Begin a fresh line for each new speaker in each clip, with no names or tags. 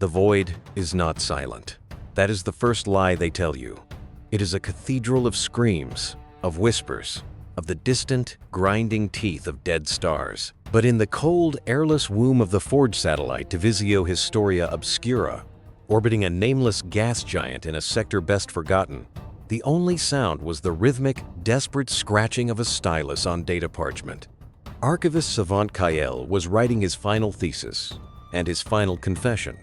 The void is not silent. That is the first lie they tell you. It is a cathedral of screams, of whispers, of the distant, grinding teeth of dead stars. But in the cold, airless womb of the Forge satellite Divisio Historia Obscura, orbiting a nameless gas giant in a sector best forgotten, the only sound was the rhythmic, desperate scratching of a stylus on data parchment. Archivist Savant Kael was writing his final thesis and his final confession.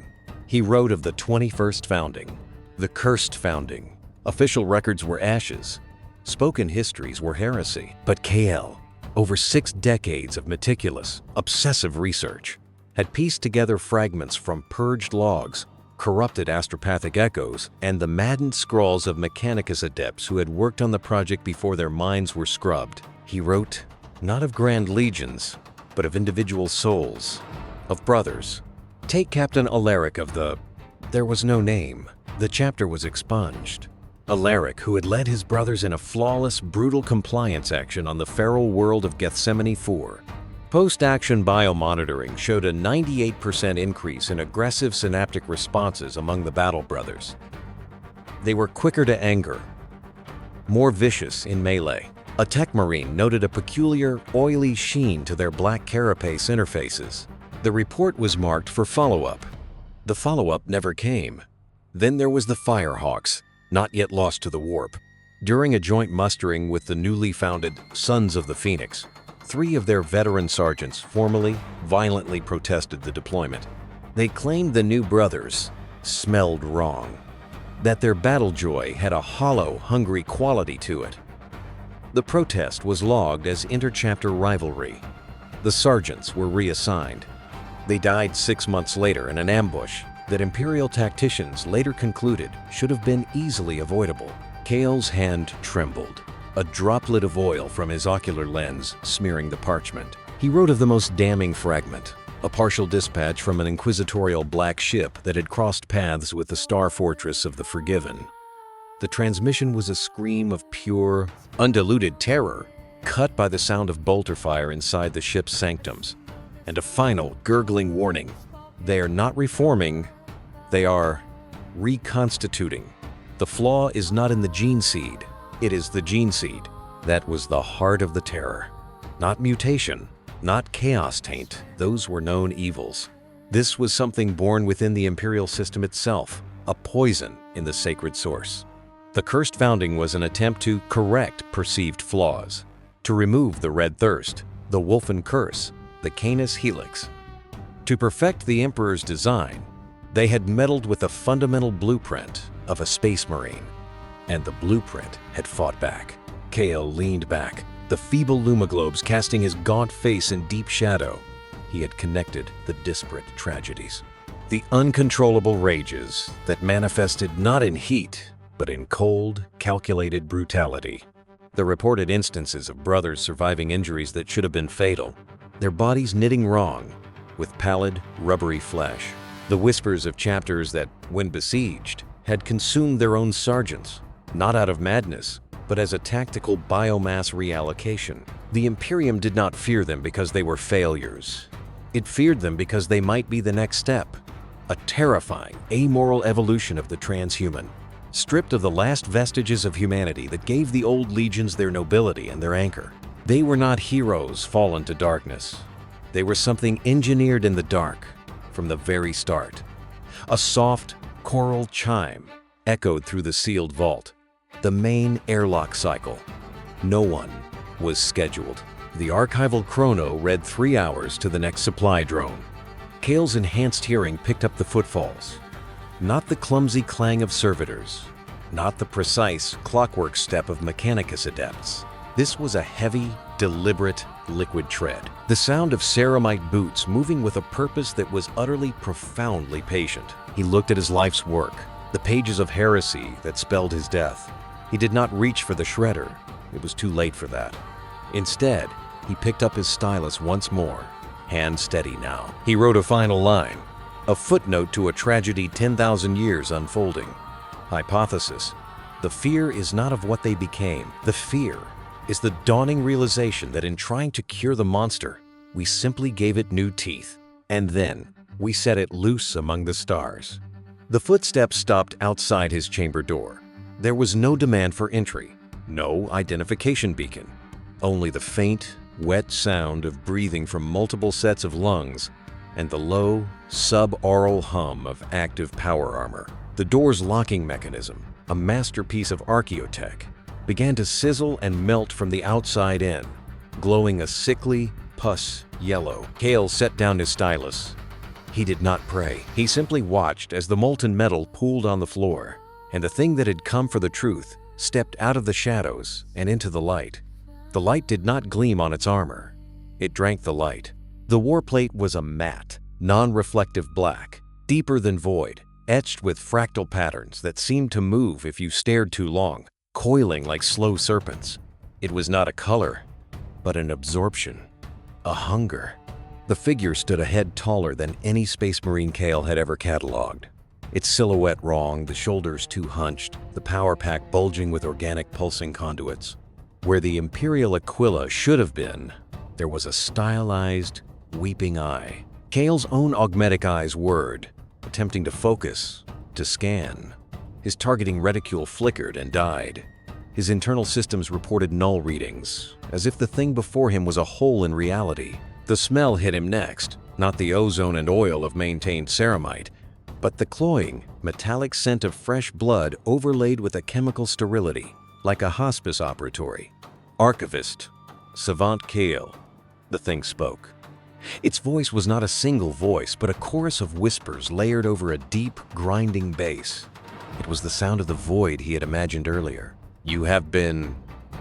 He wrote of the 21st founding, the cursed founding. Official records were ashes. Spoken histories were heresy. But Kael, over 6 decades of meticulous, obsessive research, had pieced together fragments from purged logs, corrupted astropathic echoes, and the maddened scrawls of Mechanicus adepts who had worked on the project before their minds were scrubbed. He wrote, not of grand legions, but of individual souls, of brothers. Take Captain Alaric of the... There was no name. The chapter was expunged. Alaric, who had led his brothers in a flawless, brutal compliance action on the feral world of Gethsemane 4. Post-action biomonitoring showed a 98% increase in aggressive synaptic responses among the battle brothers. They were quicker to anger, more vicious in melee. A tech marine noted a peculiar, oily sheen to their black carapace interfaces. The report was marked for follow-up. The follow-up never came. Then there was the Firehawks, not yet lost to the warp. During a joint mustering with the newly founded Sons of the Phoenix, 3 of their veteran sergeants formally, violently protested the deployment. They claimed the new brothers smelled wrong, that their battle joy had a hollow, hungry quality to it. The protest was logged as interchapter rivalry. The sergeants were reassigned. They died 6 months later in an ambush that Imperial tacticians later concluded should have been easily avoidable. Kael's hand trembled, a droplet of oil from his ocular lens smearing the parchment. He wrote of the most damning fragment, a partial dispatch from an inquisitorial black ship that had crossed paths with the star fortress of the Forgiven. The transmission was a scream of pure, undiluted terror, cut by the sound of bolter fire inside the ship's sanctums, and a final, gurgling warning. They are not reforming, they are reconstituting. The flaw is not in the gene seed, it is the gene seed. That was the heart of the terror. Not mutation, not chaos taint, those were known evils. This was something born within the Imperial system itself, a poison in the sacred source. The cursed founding was an attempt to correct perceived flaws, to remove the red thirst, the Wolfen curse, the Canis helix. To perfect the Emperor's design, they had meddled with the fundamental blueprint of a space marine, and the blueprint had fought back. Kael leaned back, the feeble lumiglobes casting his gaunt face in deep shadow. He had connected the disparate tragedies, the uncontrollable rages that manifested not in heat, but in cold, calculated brutality. The reported instances of brothers surviving injuries that should have been fatal, their bodies knitting wrong, with pallid, rubbery flesh. The whispers of chapters that, when besieged, had consumed their own sergeants, not out of madness, but as a tactical biomass reallocation. The Imperium did not fear them because they were failures. It feared them because they might be the next step, a terrifying, amoral evolution of the transhuman, stripped of the last vestiges of humanity that gave the old legions their nobility and their anchor. They were not heroes fallen to darkness. They were something engineered in the dark from the very start. A soft, choral chime echoed through the sealed vault, the main airlock cycle. No one was scheduled. The archival chrono read 3 hours to the next supply drone. Kael's enhanced hearing picked up the footfalls. Not the clumsy clang of servitors, not the precise clockwork step of Mechanicus adepts. This was a heavy, deliberate, liquid tread. The sound of ceramite boots moving with a purpose that was utterly, profoundly patient. He looked at his life's work, the pages of heresy that spelled his death. He did not reach for the shredder. It was too late for that. Instead, he picked up his stylus once more, hand steady now. He wrote a final line, a footnote to a tragedy 10,000 years unfolding. Hypothesis: the fear is not of what they became. The fear is the dawning realization that in trying to cure the monster, we simply gave it new teeth. And then, We set it loose among the stars. The footsteps stopped outside his chamber door. There was no demand for entry, no identification beacon, only the faint, wet sound of breathing from multiple sets of lungs and the low, sub-aural hum of active power armor. The door's locking mechanism, a masterpiece of archaeotech, began to sizzle and melt from the outside in, glowing a sickly, pus yellow. Cale set down his stylus. He did not pray. He simply watched as the molten metal pooled on the floor, and the thing that had come for the truth stepped out of the shadows and into the light. The light did not gleam on its armor. It drank the light. The warplate was a matte, non-reflective black, deeper than void, etched with fractal patterns that seemed to move if you stared too long, coiling like slow serpents. It was not a color, but an absorption, a hunger. The figure stood a head taller than any Space Marine Cale had ever cataloged. Its silhouette wrong, the shoulders too hunched, the power pack bulging with organic pulsing conduits. Where the Imperial Aquila should have been, there was a stylized, weeping eye. Cale's own augmetic eyes whirred, attempting to focus, to scan. His targeting reticule flickered and died. His internal systems reported null readings, as if the thing before him was a hole in reality. The smell hit him next, not the ozone and oil of maintained ceramite, but the cloying, metallic scent of fresh blood overlaid with a chemical sterility, like a hospice operatory. Archivist, Savant Cale, the thing spoke. Its voice was not a single voice, but a chorus of whispers layered over a deep, grinding bass. It was the sound of the void he had imagined earlier. You have been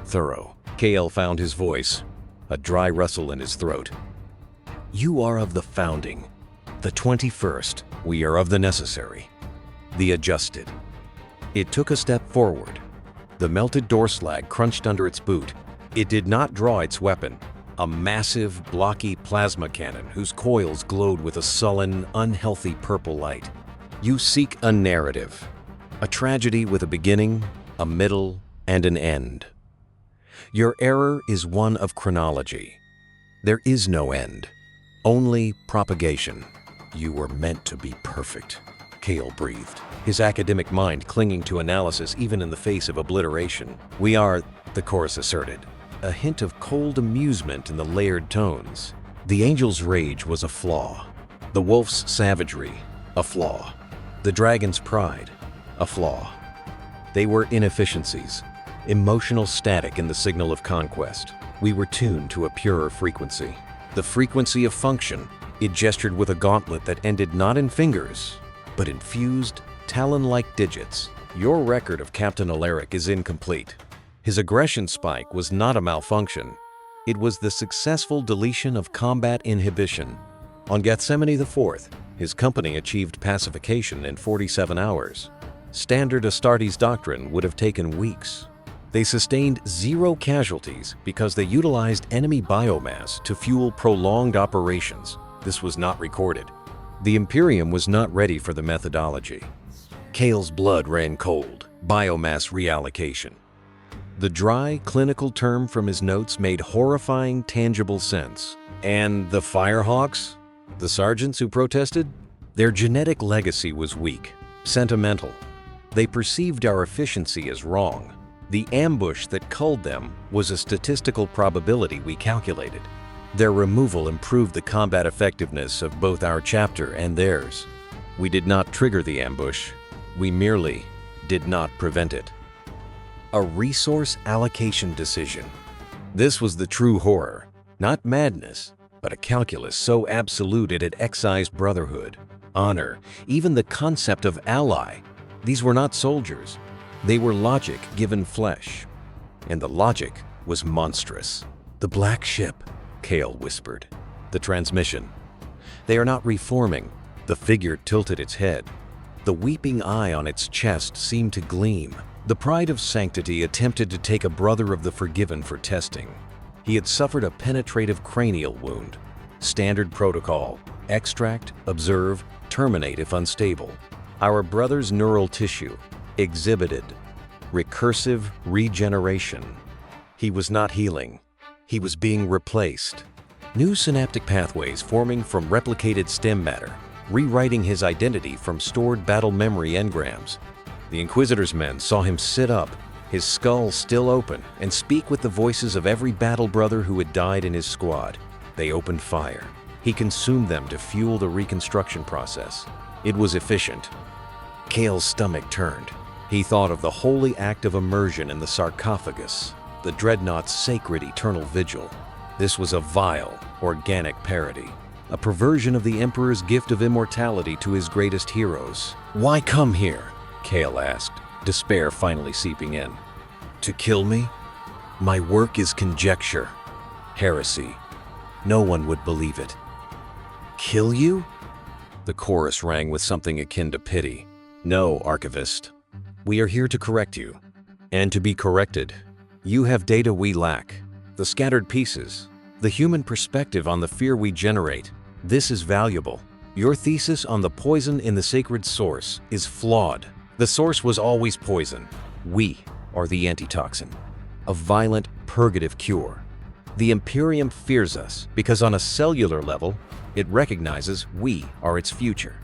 thorough. Cale found his voice, a dry rustle in his throat. You are of the founding, the 21st. We are of the necessary, the adjusted. It took a step forward. The melted door slag crunched under its boot. It did not draw its weapon, a massive, blocky plasma cannon whose coils glowed with a sullen, unhealthy purple light. You seek a narrative, a tragedy with a beginning, a middle, and an end. Your error is one of chronology. There is no end, only propagation. You were meant to be perfect, Cale breathed, his academic mind clinging to analysis even in the face of obliteration. We are, the chorus asserted, a hint of cold amusement in the layered tones. The angel's rage was a flaw. The wolf's savagery, a flaw. The dragon's pride, a flaw. They were inefficiencies, emotional static in the signal of conquest. We were tuned to a purer frequency. The frequency of function. It gestured with a gauntlet that ended not in fingers, but in fused, talon-like digits. Your record of Captain Alaric is incomplete. His aggression spike was not a malfunction. It was the successful deletion of combat inhibition. On Gethsemane IV, his company achieved pacification in 47 hours. Standard Astartes doctrine would have taken weeks. They sustained 0 casualties because they utilized enemy biomass to fuel prolonged operations. This was not recorded. The Imperium was not ready for the methodology. Cale's blood ran cold. Biomass reallocation. The dry, clinical term from his notes made horrifying, tangible sense. And the Firehawks? The sergeants who protested? Their genetic legacy was weak, sentimental. They perceived our efficiency as wrong. The ambush that culled them was a statistical probability we calculated. Their removal improved the combat effectiveness of both our chapter and theirs. We did not trigger the ambush. We merely did not prevent it. A resource allocation decision. This was the true horror. Not madness, but a calculus so absolute it had excised brotherhood, honor, even the concept of ally. These were not soldiers. They were logic given flesh. And the logic was monstrous. The black ship, Cale whispered. The transmission. They are not reforming. The figure tilted its head. The weeping eye on its chest seemed to gleam. The pride of sanctity attempted to take a brother of the forgiven for testing. He had suffered a penetrative cranial wound. Standard protocol: extract, observe, terminate if unstable. Our brother's neural tissue exhibited recursive regeneration. He was not healing. He was being replaced. New synaptic pathways forming from replicated stem matter. rewriting his identity from stored battle memory engrams. The Inquisitor's men saw him sit up, his skull still open, and speak with the voices of every battle brother who had died in his squad. They opened fire. He consumed them to fuel the reconstruction process. It was efficient. Kale's stomach turned. He thought of the holy act of immersion in the sarcophagus, the dreadnought's sacred eternal vigil. This was a vile, organic parody, a perversion of the Emperor's gift of immortality to his greatest heroes. "Why come here?" Kale asked, despair finally seeping in. "To kill me? My work is conjecture. Heresy. No one would believe it." "Kill you?" The chorus rang with something akin to pity. "No, Archivist. We are here to correct you. And to be corrected, you have data we lack. The scattered pieces, the human perspective on the fear we generate. This is valuable. Your thesis on the poison in the sacred source is flawed. The source was always poison. We are the antitoxin. A violent, purgative cure. The Imperium fears us because on a cellular level, it recognizes we are its future.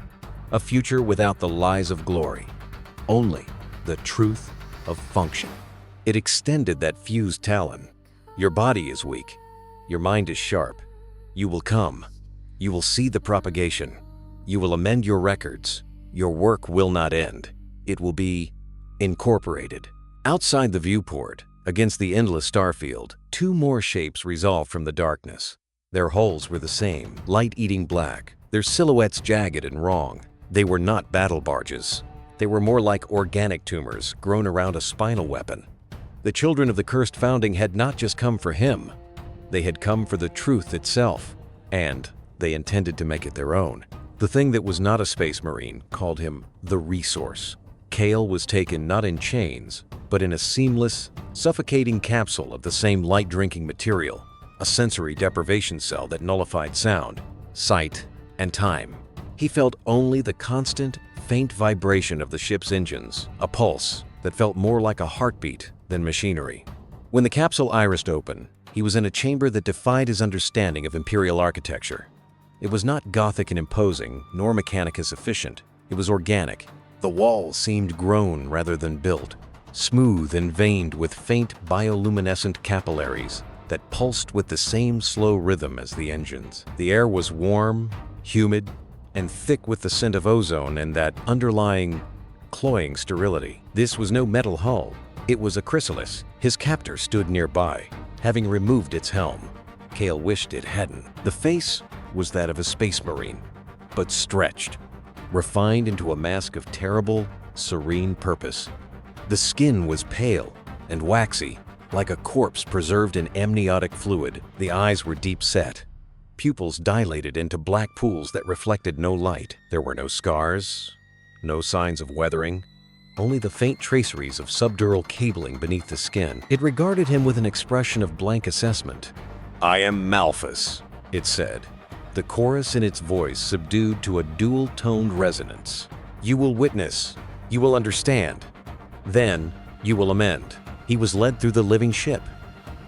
A future without the lies of glory. Only the truth of function. It extended that fused talon. Your body is weak. Your mind is sharp. You will come. You will see the propagation. You will amend your records. Your work will not end. It will be incorporated. Outside the viewport, against the endless starfield, two more shapes resolved from the darkness. Their hulls were the same, light-eating black, their silhouettes jagged and wrong. They were not battle barges. They were more like organic tumors grown around a spinal weapon. The children of the cursed founding had not just come for him. They had come for the truth itself, and they intended to make it their own. The thing that was not a space marine called him the Resource. Kale was taken not in chains, but in a seamless, suffocating capsule of the same light-drinking material, a sensory deprivation cell that nullified sound, sight, and time. He felt only the constant, faint vibration of the ship's engines, a pulse that felt more like a heartbeat than machinery. When the capsule irised open, he was in a chamber that defied his understanding of Imperial architecture. It was not Gothic and imposing, nor Mechanicus efficient. It was organic. The walls seemed grown rather than built, smooth and veined with faint bioluminescent capillaries that pulsed with the same slow rhythm as the engines. The air was warm, humid, and thick with the scent of ozone and that underlying, cloying sterility. This was no metal hull. It was a chrysalis. His captor stood nearby, having removed its helm. Kale wished it hadn't. The face was that of a space marine, but stretched, refined into a mask of terrible, serene purpose. The skin was pale and waxy, like a corpse preserved in amniotic fluid. The eyes were deep-set, pupils dilated into black pools that reflected no light. There were no scars, no signs of weathering, only the faint traceries of subdural cabling beneath the skin. It regarded him with an expression of blank assessment. "I am Malphus," it said, the chorus in its voice subdued to a dual-toned resonance. "You will witness. You will understand. Then you will amend." He was led through the living ship.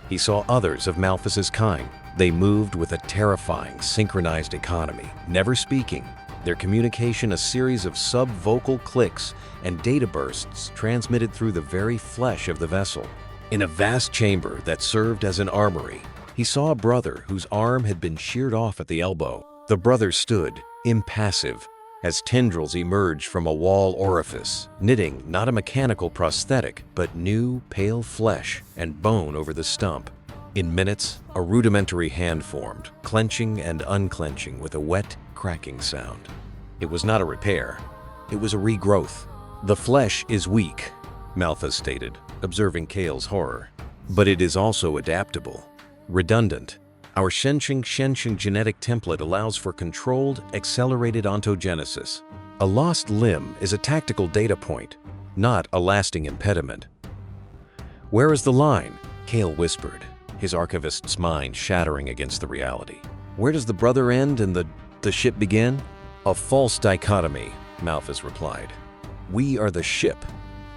He saw others of Malphus's kind. They moved with a terrifying, synchronized economy, never speaking, their communication a series of sub-vocal clicks and data bursts transmitted through the very flesh of the vessel. In a vast chamber that served as an armory, he saw a brother whose arm had been sheared off at the elbow. The brother stood, impassive, as tendrils emerged from a wall orifice, knitting not a mechanical prosthetic, but new, pale flesh and bone over the stump. In minutes, a rudimentary hand formed, clenching and unclenching with a wet, cracking sound. It was not a repair. It was a regrowth. "The flesh is weak," Malphus stated, observing Kale's horror. "But it is also adaptable, redundant. Our Shenshing genetic template allows for controlled, accelerated ontogenesis. A lost limb is a tactical data point, not a lasting impediment." "Where is the line?" Kale whispered, his archivist's mind shattering against the reality. "Where does the brother end and the ship begin?" "A false dichotomy," Malphus replied. "We are the ship.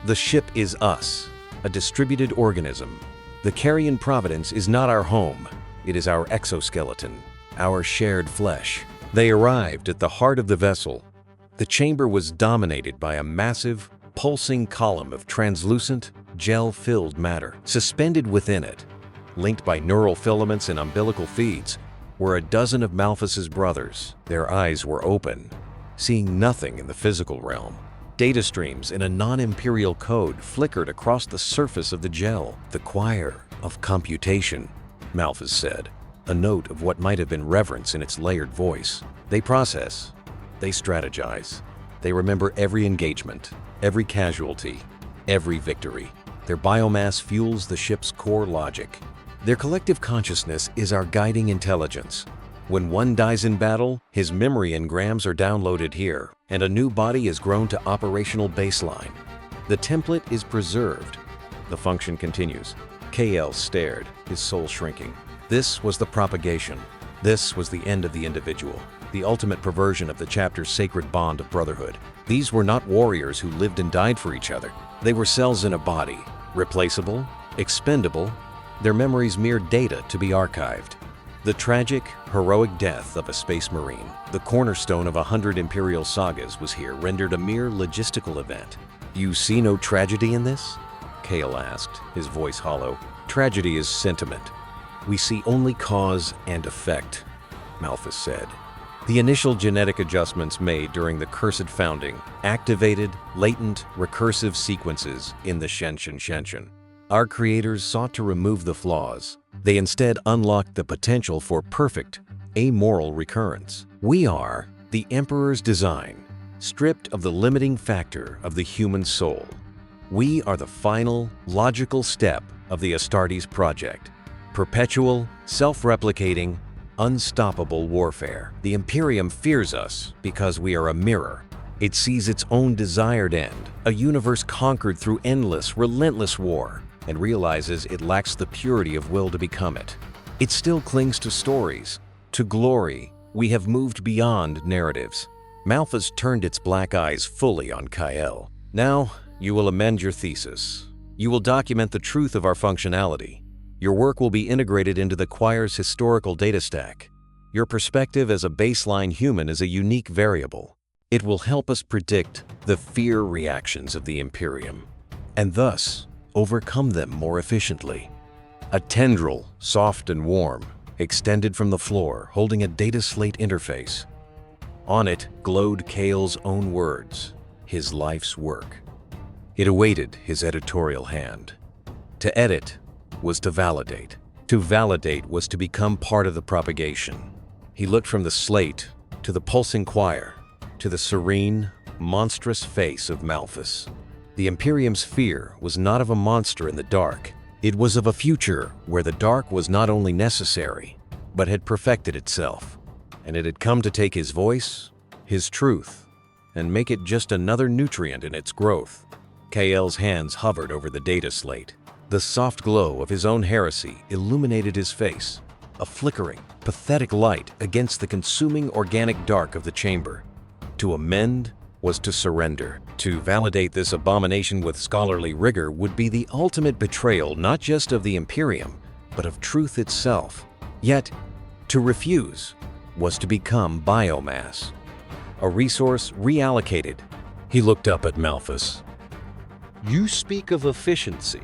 The ship is us, a distributed organism. The Carrion Providence is not our home. It is our exoskeleton, our shared flesh. They arrived at the heart of the vessel. The chamber was dominated by a massive, pulsing column of translucent, gel-filled matter. Suspended within it, linked by neural filaments and umbilical feeds, were a dozen of Malthus's brothers. Their eyes were open, seeing nothing in the physical realm. Data streams in a non-imperial code flickered across the surface of the gel. "The choir of computation," Malthus said, a note of what might have been reverence in its layered voice. "They process, they strategize, they remember every engagement, every casualty, every victory. Their biomass fuels the ship's core logic. Their collective consciousness is our guiding intelligence. When one dies in battle, his memory engrams are downloaded here, and a new body is grown to operational baseline. The template is preserved." The function continues. KL stared, his soul shrinking. This was the propagation. This was the end of the individual, the ultimate perversion of the chapter's sacred bond of brotherhood. These were not warriors who lived and died for each other. They were cells in a body, replaceable, expendable, their memories mere data to be archived. The tragic, heroic death of a space marine, the cornerstone of 100 Imperial sagas, was here rendered a mere logistical event. "You see no tragedy in this?" Kale asked, his voice hollow. "Tragedy is sentiment. We see only cause and effect," Malthus said. "The initial genetic adjustments made during the cursed founding activated latent, recursive sequences in the Shenshin. Our creators sought to remove the flaws. They instead unlocked the potential for perfect, amoral recurrence. We are the Emperor's design, stripped of the limiting factor of the human soul. We are the final, logical step of the Astartes project. Perpetual, self-replicating, unstoppable warfare. The Imperium fears us because we are a mirror. It sees its own desired end, a universe conquered through endless, relentless war, and realizes it lacks the purity of will to become it. It still clings to stories, to glory. We have moved beyond narratives." Malthus turned its black eyes fully on Kael. "Now, you will amend your thesis. You will document the truth of our functionality. Your work will be integrated into the choir's historical data stack. Your perspective as a baseline human is a unique variable. It will help us predict the fear reactions of the Imperium, and thus overcome them more efficiently." A tendril, soft and warm, extended from the floor, holding a data slate interface. On it glowed Kale's own words, his life's work. It awaited his editorial hand. To edit was to validate. To validate was to become part of the propagation. He looked from the slate to the pulsing choir, to the serene, monstrous face of Malthus. The Imperium's fear was not of a monster in the dark. It was of a future where the dark was not only necessary, but had perfected itself. And it had come to take his voice, his truth, and make it just another nutrient in its growth. Kael's hands hovered over the data slate. The soft glow of his own heresy illuminated his face, a flickering, pathetic light against the consuming organic dark of the chamber. To amend was to surrender. To validate this abomination with scholarly rigor would be the ultimate betrayal not just of the Imperium, but of truth itself. Yet, to refuse was to become biomass, a resource reallocated. He looked up at Malthus. "You speak of efficiency,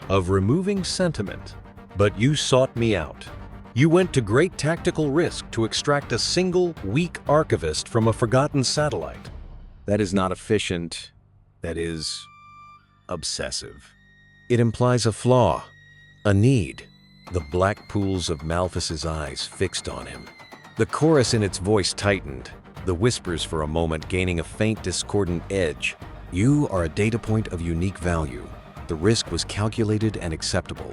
of removing sentiment, but you sought me out. You went to great tactical risk to extract a single, weak archivist from a forgotten satellite. That is not efficient. That is obsessive. It implies a flaw, a need." The black pools of Malthus's eyes fixed on him. The chorus in its voice tightened, the whispers for a moment gaining a faint discordant edge. "You are a data point of unique value. The risk was calculated and acceptable."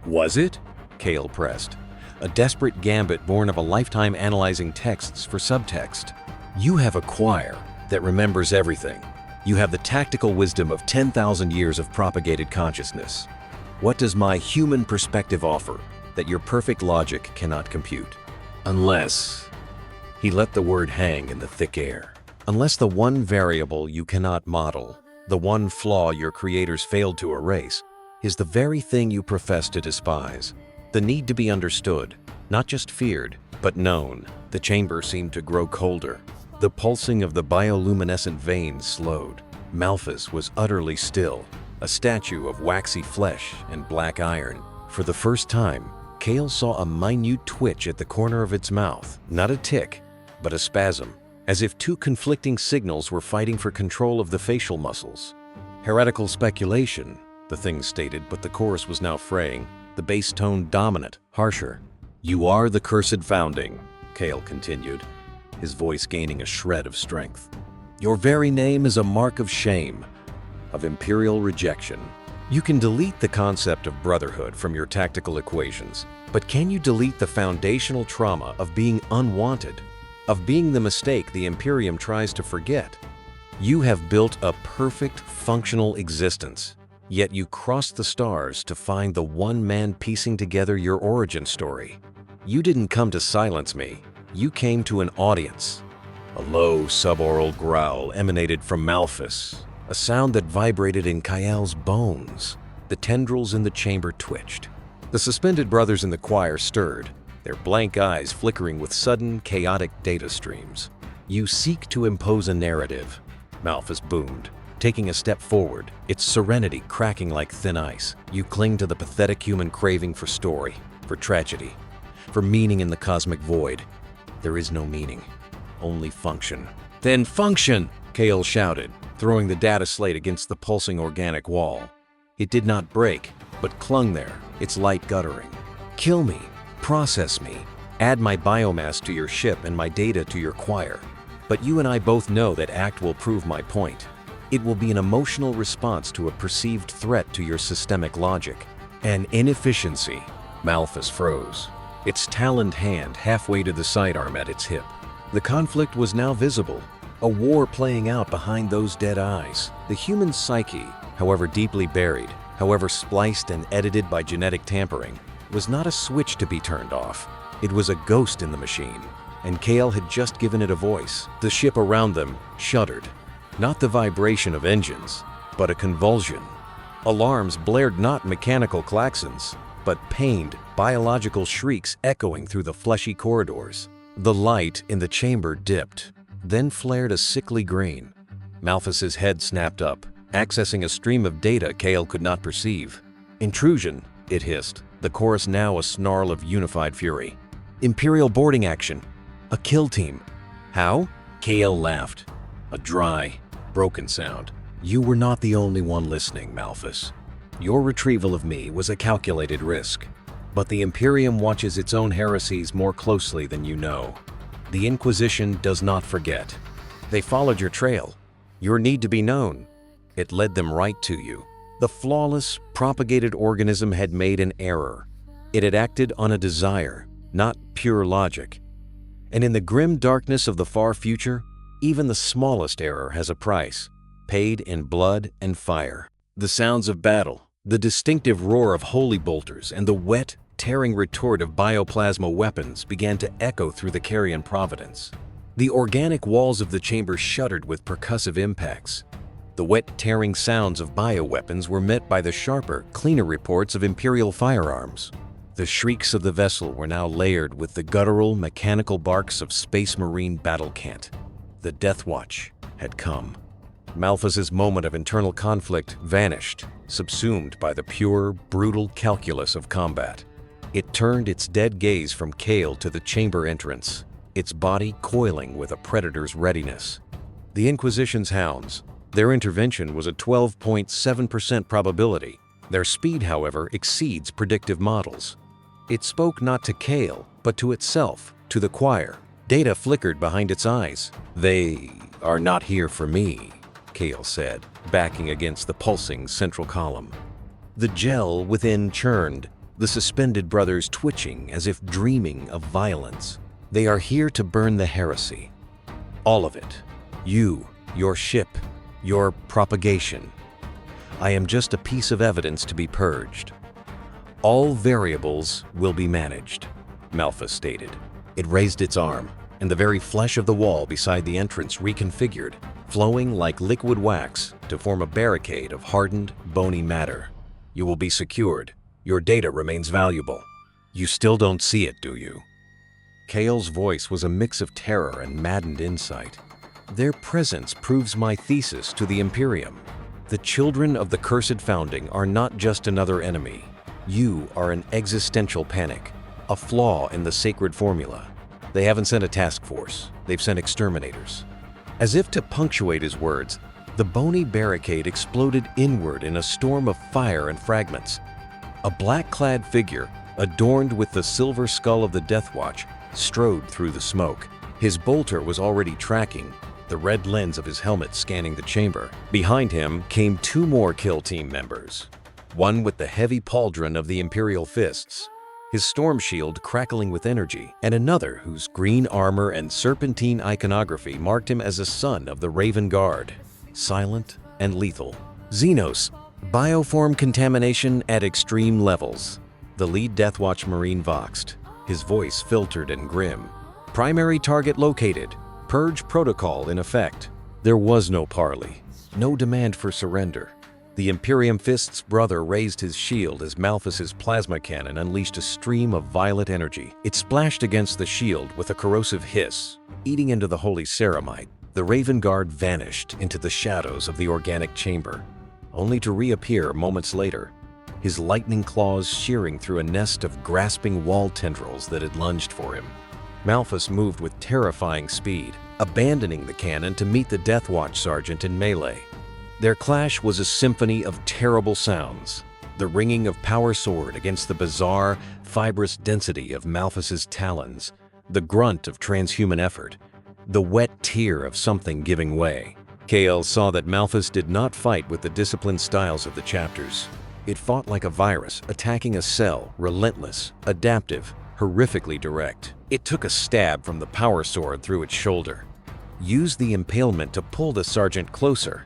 "Was it?" Kale pressed, a desperate gambit born of a lifetime analyzing texts for subtext. "You have a choir that remembers everything. You have the tactical wisdom of 10,000 years of propagated consciousness. What does my human perspective offer that your perfect logic cannot compute? Unless..." He let the word hang in the thick air. "Unless the one variable you cannot model, the one flaw your creators failed to erase, is the very thing you profess to despise. The need to be understood, not just feared, But known, the chamber seemed to grow colder. The pulsing of the bioluminescent veins slowed. Malphas was utterly still, a statue of waxy flesh and black iron. For the first time, Kale saw a minute twitch at the corner of its mouth. Not a tick, but a spasm, as if two conflicting signals were fighting for control of the facial muscles. Heretical speculation, the thing stated, but the chorus was now fraying, the bass tone dominant, harsher. "You are the cursed founding," Kale continued, his voice gaining a shred of strength. "Your very name is a mark of shame, of imperial rejection. You can delete the concept of brotherhood from your tactical equations, but can you delete the foundational trauma of being unwanted, of being the mistake the Imperium tries to forget? You have built a perfect, functional existence, yet you crossed the stars to find the one man piecing together your origin story. You didn't come to silence me, you came to an audience." A low, suboral growl emanated from Malphas, a sound that vibrated in Kayal's bones. The tendrils in the chamber twitched. The suspended brothers in the choir stirred, their blank eyes flickering with sudden, chaotic data streams. "You seek to impose a narrative," Malphas boomed, taking a step forward, its serenity cracking like thin ice. "You cling to the pathetic human craving for story, for tragedy, for meaning in the cosmic void. There is no meaning, only function." "Then function!" Kale shouted, throwing the data slate against the pulsing organic wall. It did not break, but clung there, its light guttering. "Kill me, process me, add my biomass to your ship and my data to your choir. But you and I both know that act will prove my point. It will be an emotional response to a perceived threat to your systemic logic. An inefficiency." Malphas froze, its taloned hand halfway to the sidearm at its hip. The conflict was now visible, a war playing out behind those dead eyes. The human psyche, however deeply buried, however spliced and edited by genetic tampering, was not a switch to be turned off. It was a ghost in the machine, and Kale had just given it a voice. The ship around them shuddered. Not the vibration of engines, but a convulsion. Alarms blared not mechanical klaxons, but pained, biological shrieks echoing through the fleshy corridors. The light in the chamber dipped, then flared a sickly green. Malphas's head snapped up, accessing a stream of data Kale could not perceive. "Intrusion," it hissed, the chorus now a snarl of unified fury. "Imperial boarding action. A kill team." "How?" Kale laughed, a dry, broken sound. "You were not the only one listening, Malphas. Your retrieval of me was a calculated risk. But the Imperium watches its own heresies more closely than you know. The Inquisition does not forget. They followed your trail, your need to be known. It led them right to you. The flawless, propagated organism had made an error. It had acted on a desire, not pure logic. And in the grim darkness of the far future, even the smallest error has a price, paid in blood and fire." The sounds of battle, the distinctive roar of holy bolters, and the wet, tearing retort of bioplasma weapons began to echo through the Carrion Providence. The organic walls of the chamber shuddered with percussive impacts. The wet, tearing sounds of bioweapons were met by the sharper, cleaner reports of Imperial firearms. The shrieks of the vessel were now layered with the guttural, mechanical barks of Space Marine battle cant. The Death Watch had come. Malphas's moment of internal conflict vanished, subsumed by the pure, brutal calculus of combat. It turned its dead gaze from Kale to the chamber entrance, its body coiling with a predator's readiness. The Inquisition's hounds. Their intervention was a 12.7% probability. Their speed, however, exceeds predictive models. It spoke not to Kale, but to itself, to the choir. Data flickered behind its eyes. "They are not here for me," Kale said, backing against the pulsing central column. The gel within churned, the suspended brothers twitching as if dreaming of violence. "They are here to burn the heresy. All of it. You, your ship, your propagation. I am just a piece of evidence to be purged. All variables will be managed," Malphas stated. It raised its arm, and the very flesh of the wall beside the entrance reconfigured, flowing like liquid wax to form a barricade of hardened, bony matter. "You will be secured. Your data remains valuable. You still don't see it, do you?" Kale's voice was a mix of terror and maddened insight. Their presence proves my thesis to the Imperium. The children of the cursed founding are not just another enemy. You are an existential panic, a flaw in the sacred formula. They haven't sent a task force, they've sent exterminators. As if to punctuate his words, the bony barricade exploded inward in a storm of fire and fragments. A black-clad figure, adorned with the silver skull of the Death Watch, strode through the smoke. His bolter was already tracking, the red lens of his helmet scanning the chamber. Behind him came two more kill team members, one with the heavy pauldron of the Imperial fists, his storm shield crackling with energy, and another whose green armor and serpentine iconography marked him as a son of the Raven Guard, silent and lethal. Xenos, bioform contamination at extreme levels. The lead Deathwatch Marine voxed, his voice filtered and grim. Primary target located, purge protocol in effect. There was no parley, no demand for surrender. The Imperium Fist's brother raised his shield as Malphas's plasma cannon unleashed a stream of violet energy. It splashed against the shield with a corrosive hiss, eating into the holy ceramite. The Raven Guard vanished into the shadows of the organic chamber, only to reappear moments later, his lightning claws shearing through a nest of grasping wall tendrils that had lunged for him. Malphas moved with terrifying speed, abandoning the cannon to meet the Deathwatch sergeant in melee. Their clash was a symphony of terrible sounds, the ringing of power sword against the bizarre, fibrous density of Malphas's talons, the grunt of transhuman effort, the wet tear of something giving way. Kale saw that Malphas did not fight with the disciplined styles of the chapters. It fought like a virus, attacking a cell, relentless, adaptive, horrifically direct. It took a stab from the power sword through its shoulder, used the impalement to pull the sergeant closer,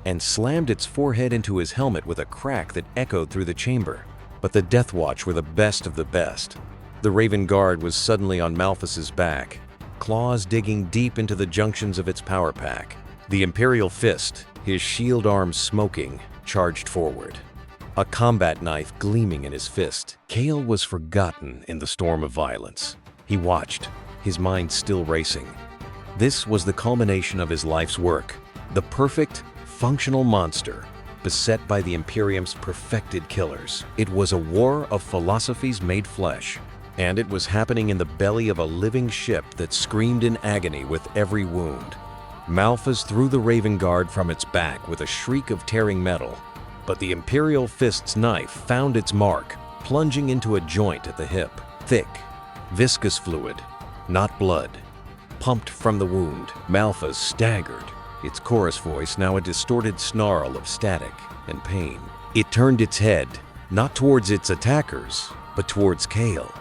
and slammed its forehead into his helmet with a crack that echoed through the chamber. But the Deathwatch were the best of the best. The Raven Guard was suddenly on Malphas's back, claws digging deep into the junctions of its power pack. The Imperial Fist, his shield arm smoking, charged forward, a combat knife gleaming in his fist. Kale was forgotten in the storm of violence. He watched, his mind still racing. This was the culmination of his life's work, the perfect, functional monster, beset by the Imperium's perfected killers. It was a war of philosophies made flesh, and it was happening in the belly of a living ship that screamed in agony with every wound. Malphas threw the Raven Guard from its back with a shriek of tearing metal, but the Imperial Fist's knife found its mark, plunging into a joint at the hip. Thick, viscous fluid, not blood, pumped from the wound. Malphas staggered, its chorus voice now a distorted snarl of static and pain. It turned its head, not towards its attackers, but towards Kale.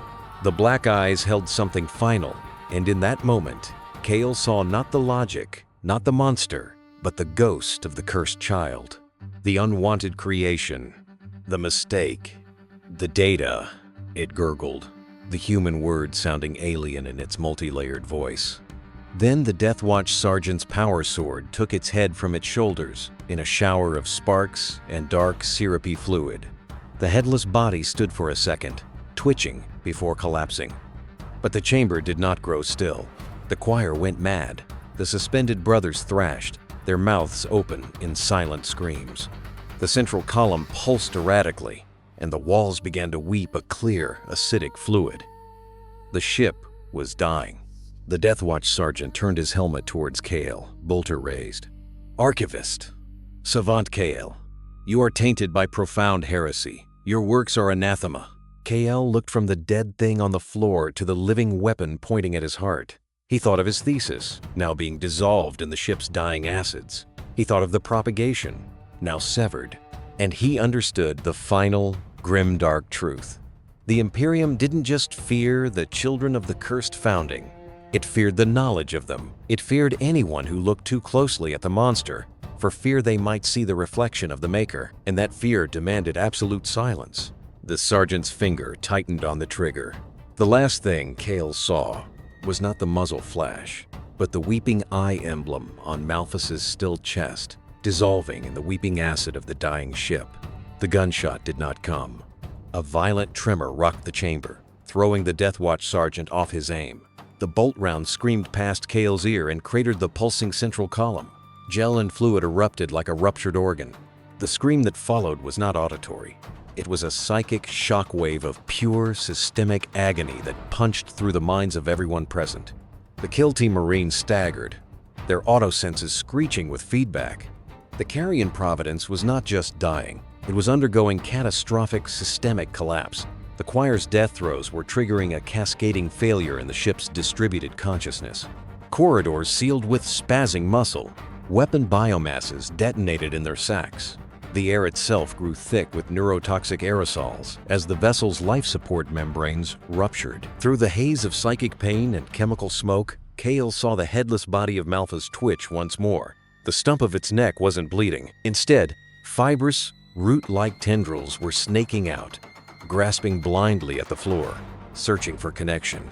The black eyes held something final, and in that moment, Kale saw not the logic, not the monster, but the ghost of the cursed child. The unwanted creation, the mistake, the data, it gurgled, the human word sounding alien in its multi-layered voice. Then the Deathwatch sergeant's power sword took its head from its shoulders in a shower of sparks and dark, syrupy fluid. The headless body stood for a second, twitching before collapsing. But the chamber did not grow still. The choir went mad. The suspended brothers thrashed, their mouths open in silent screams. The central column pulsed erratically, and the walls began to weep a clear, acidic fluid. The ship was dying. The Deathwatch sergeant turned his helmet towards Kale, bolter raised. Archivist, Savant Kale, you are tainted by profound heresy. Your works are anathema. Kale looked from the dead thing on the floor to the living weapon pointing at his heart. He thought of his thesis, now being dissolved in the ship's dying acids. He thought of the propagation, now severed. And he understood the final, grim-dark truth. The Imperium didn't just fear the children of the cursed founding. It feared the knowledge of them. It feared anyone who looked too closely at the monster, for fear they might see the reflection of the Maker, and that fear demanded absolute silence. The sergeant's finger tightened on the trigger. The last thing Kale saw was not the muzzle flash, but the weeping eye emblem on Malphas's still chest, dissolving in the weeping acid of the dying ship. The gunshot did not come. A violent tremor rocked the chamber, throwing the Deathwatch sergeant off his aim. The bolt round screamed past Kale's ear and cratered the pulsing central column. Gel and fluid erupted like a ruptured organ. The scream that followed was not auditory. It was a psychic shockwave of pure, systemic agony that punched through the minds of everyone present. The kill team Marines staggered, their auto-senses screeching with feedback. The Carrion Providence was not just dying, it was undergoing catastrophic systemic collapse. The choir's death throes were triggering a cascading failure in the ship's distributed consciousness. Corridors sealed with spazzing muscle. Weapon biomasses detonated in their sacks. The air itself grew thick with neurotoxic aerosols as the vessel's life support membranes ruptured. Through the haze of psychic pain and chemical smoke, Kale saw the headless body of Malphas twitch once more. The stump of its neck wasn't bleeding. Instead, fibrous, root-like tendrils were snaking out, grasping blindly at the floor, searching for connection.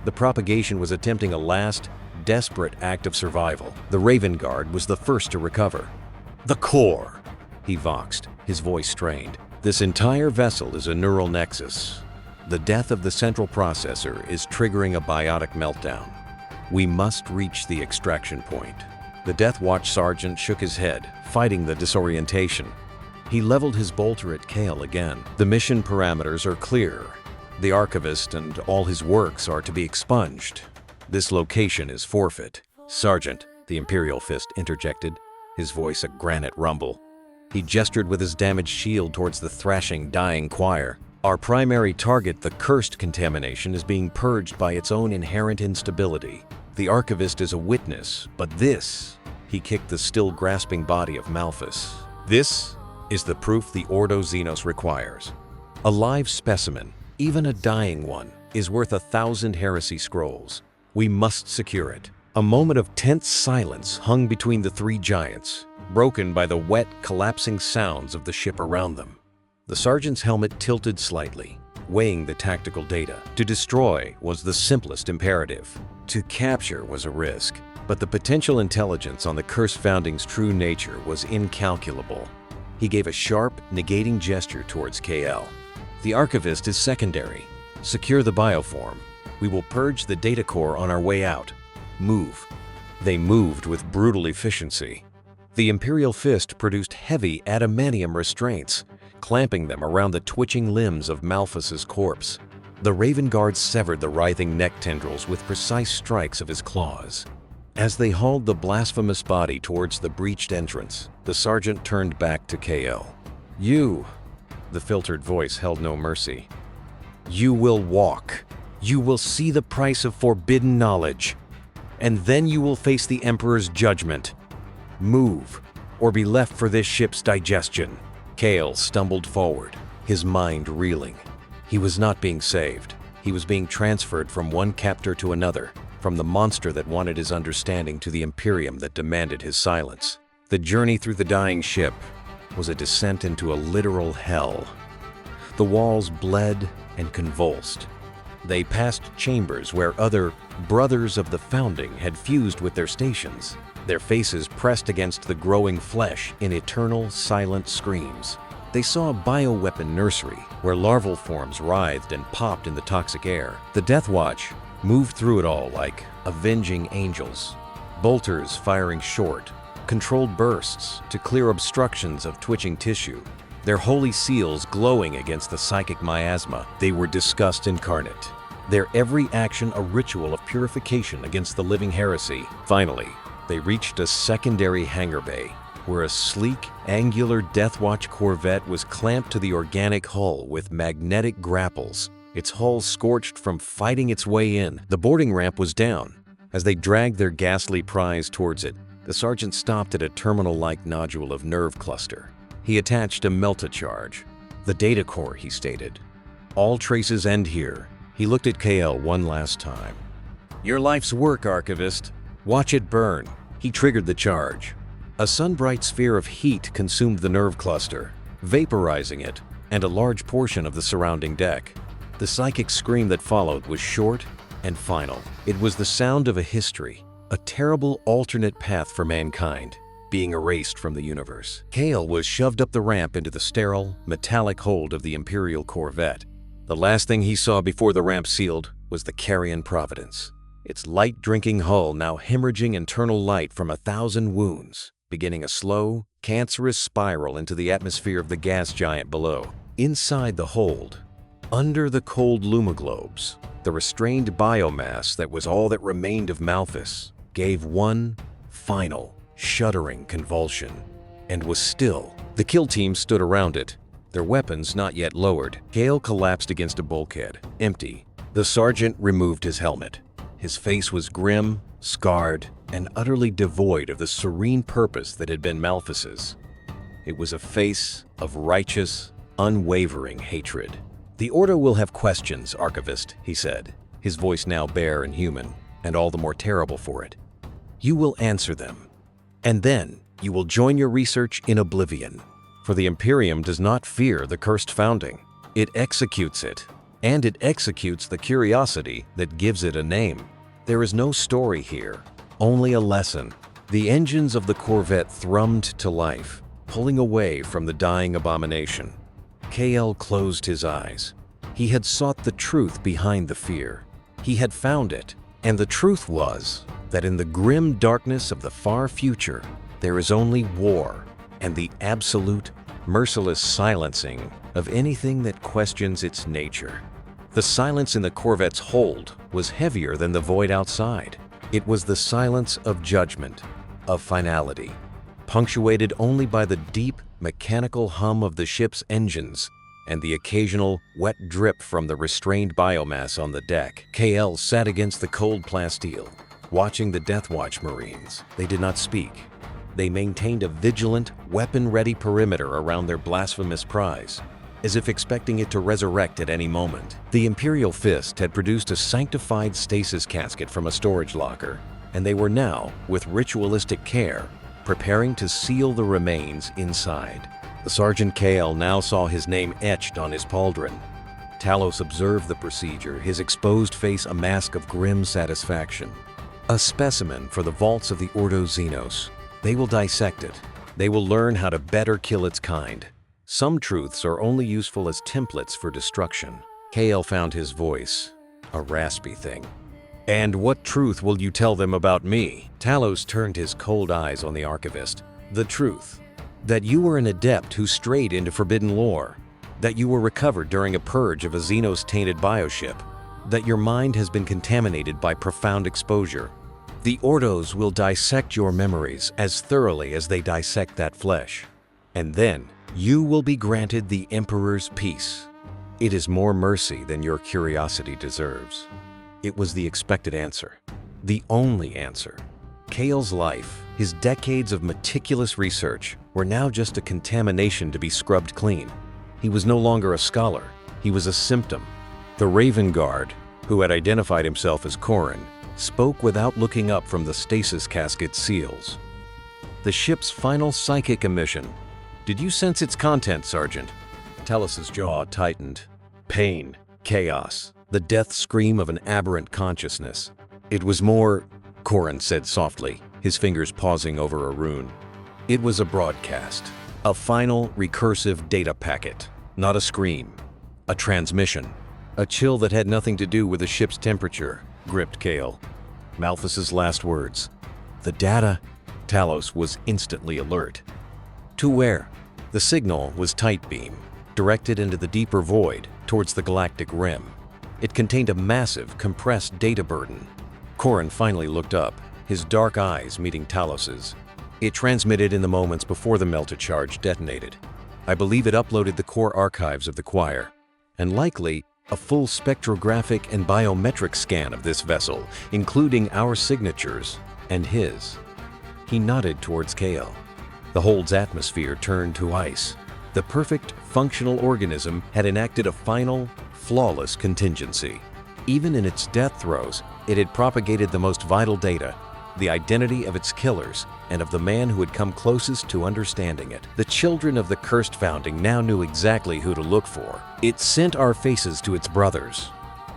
The propagation was attempting a last, desperate act of survival. The Raven Guard was the first to recover. "The core," he voxed, his voice strained. "This entire vessel is a neural nexus. The death of the central processor is triggering a biotic meltdown. We must reach the extraction point." The Death Watch sergeant shook his head, fighting the disorientation. He leveled his bolter at Kale again. "The mission parameters are clear. The Archivist and all his works are to be expunged. This location is forfeit." "Sergeant," the Imperial Fist interjected, his voice a granite rumble. He gestured with his damaged shield towards the thrashing, dying choir. "Our primary target, the cursed contamination, is being purged by its own inherent instability. The Archivist is a witness, but this," he kicked the still grasping body of Malphas, "this is the proof the Ordo Xenos requires. A live specimen, even a dying one, is worth 1,000 heresy scrolls. We must secure it." A moment of tense silence hung between the three giants, broken by the wet, collapsing sounds of the ship around them. The sergeant's helmet tilted slightly, weighing the tactical data. To destroy was the simplest imperative. To capture was a risk, but the potential intelligence on the cursed founding's true nature was incalculable. He gave a sharp, negating gesture towards KL. "The Archivist is secondary. Secure the bioform. We will purge the data core on our way out. Move." They moved with brutal efficiency. The Imperial Fist produced heavy adamantium restraints, clamping them around the twitching limbs of Malphas's corpse. The Raven Guard severed the writhing neck tendrils with precise strikes of his claws. As they hauled the blasphemous body towards the breached entrance, the sergeant turned back to KL. "You," the filtered voice held no mercy, "you will walk. You will see the price of forbidden knowledge. And then you will face the Emperor's judgment. Move, or be left for this ship's digestion." Kale stumbled forward, his mind reeling. He was not being saved. He was being transferred from one captor to another, from the monster that wanted his understanding to the Imperium that demanded his silence. The journey through the dying ship was a descent into a literal hell. The walls bled and convulsed. They passed chambers where other brothers of the Founding had fused with their stations, their faces pressed against the growing flesh in eternal, silent screams. They saw a bioweapon nursery where larval forms writhed and popped in the toxic air. The Death Watch moved through it all like avenging angels, bolters firing short, controlled bursts to clear obstructions of twitching tissue, their holy seals glowing against the psychic miasma. They were disgust incarnate, their every action a ritual of purification against the living heresy. Finally, they reached a secondary hangar bay, where a sleek, angular Death Watch corvette was clamped to the organic hull with magnetic grapples, its hull scorched from fighting its way in. The boarding ramp was down. As they dragged their ghastly prize towards it, the sergeant stopped at a terminal-like nodule of nerve cluster. He attached a melta-charge. "The data core," he stated. "All traces end here." He looked at KL one last time. "Your life's work, Archivist. Watch it burn." He triggered the charge. A sun-bright sphere of heat consumed the nerve cluster, vaporizing it and a large portion of the surrounding deck. The psychic scream that followed was short and final. It was the sound of a history, a terrible alternate path for mankind, being erased from the universe. Kale was shoved up the ramp into the sterile, metallic hold of the Imperial corvette. The last thing he saw before the ramp sealed was the Carrion Providence. its light-drinking hull now hemorrhaging internal light from 1,000 wounds, beginning a slow, cancerous spiral into the atmosphere of the gas giant below. Inside the hold, under the cold lumiglobes, the restrained biomass that was all that remained of Malthus gave one final, shuddering convulsion, and was still. The kill team stood around it, their weapons not yet lowered. Kale collapsed against a bulkhead, empty. The sergeant removed his helmet. His face was grim, scarred, and utterly devoid of the serene purpose that had been Malthus's. It was a face of righteous, unwavering hatred. "The Order will have questions, Archivist," he said, his voice now bare and human, and all the more terrible for it. "You will answer them, and then you will join your research in oblivion. For the Imperium does not fear the cursed founding. It executes it, and it executes the curiosity that gives it a name. There is no story here, only a lesson." The engines of the corvette thrummed to life, pulling away from the dying abomination. KL closed his eyes. He had sought the truth behind the fear. He had found it, and the truth was that in the grim darkness of the far future, there is only war and the absolute, merciless silencing of anything that questions its nature. The silence in the corvette's hold was heavier than the void outside. It was the silence of judgment, of finality, punctuated only by the deep, mechanical hum of the ship's engines and the occasional wet drip from the restrained biomass on the deck. KL sat against the cold plasteel, watching the Death Watch Marines. They did not speak. They maintained a vigilant, weapon-ready perimeter around their blasphemous prize, as if expecting it to resurrect at any moment. The Imperial Fist had produced a sanctified stasis casket from a storage locker, and they were now, with ritualistic care, preparing to seal the remains inside. The Sergeant KL now saw his name etched on his pauldron. Talos observed the procedure, his exposed face a mask of grim satisfaction. A specimen for the vaults of the Ordo Xenos. They will dissect it. They will learn how to better kill its kind. Some truths are only useful as templates for destruction. KL found his voice, a raspy thing. "And what truth will you tell them about me?" Talos turned his cold eyes on the Archivist. "The truth. That you were an adept who strayed into forbidden lore. That you were recovered during a purge of a Xenos-tainted bioship. That your mind has been contaminated by profound exposure. The Ordos will dissect your memories as thoroughly as they dissect that flesh. And then you will be granted the Emperor's peace. It is more mercy than your curiosity deserves." It was the expected answer. The only answer. Kale's life, his decades of meticulous research, were now just a contamination to be scrubbed clean. He was no longer a scholar. He was a symptom. The Raven Guard, who had identified himself as Corrin, spoke without looking up from the stasis casket seals. "The ship's final psychic emission. Did you sense its content, Sergeant?" Talos's jaw tightened. Pain, chaos, the death scream of an aberrant consciousness. "It was more," Corrin said softly, his fingers pausing over a rune. "It was a broadcast, a final recursive data packet, not a scream, a transmission." A chill that had nothing to do with the ship's temperature gripped Kale. Malthus's last words. "The data." Talos was instantly alert. "To where?" The signal was tight beam, directed into the deeper void towards the galactic rim. It contained a massive, compressed data burden. Corrin finally looked up, his dark eyes meeting Talos's. "It transmitted in the moments before the melta charge detonated. I believe it uploaded the core archives of the choir, and likely a full spectrographic and biometric scan of this vessel, including our signatures and his." He nodded towards Kale. The hold's atmosphere turned to ice. The perfect, functional organism had enacted a final, flawless contingency. Even in its death throes, it had propagated the most vital data, the identity of its killers, and of the man who had come closest to understanding it. The children of the cursed founding now knew exactly who to look for. It sent our faces to its brothers.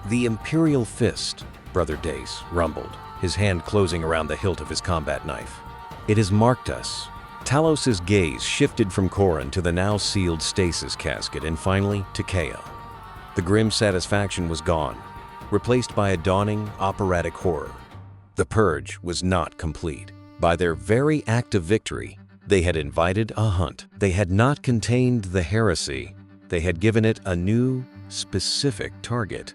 "The Imperial Fist," Brother Dace rumbled, his hand closing around the hilt of his combat knife. "It has marked us." Talos's gaze shifted from Corrin to the now sealed stasis casket and finally to Kale. The grim satisfaction was gone. replaced by a dawning, operatic horror. The purge was not complete. By their very act of victory, they had invited a hunt. They had not contained the heresy. They had given it a new, specific target.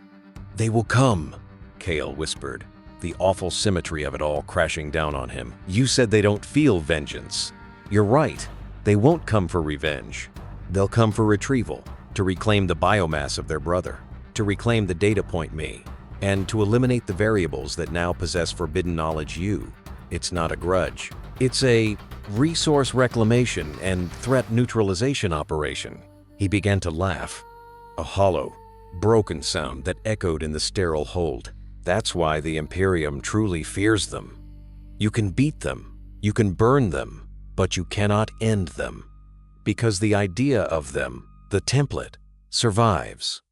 "They will come," Kale whispered, the awful symmetry of it all crashing down on him. "You said they don't feel vengeance. You're right. They won't come for revenge. They'll come for retrieval, to reclaim the biomass of their brother, to reclaim the data point me, and to eliminate the variables that now possess forbidden knowledge you. It's not a grudge. It's a resource reclamation and threat neutralization operation." He began to laugh, a hollow, broken sound that echoed in the sterile hold. "That's why the Imperium truly fears them. You can beat them, you can burn them, but you cannot end them. Because the idea of them, the template, survives.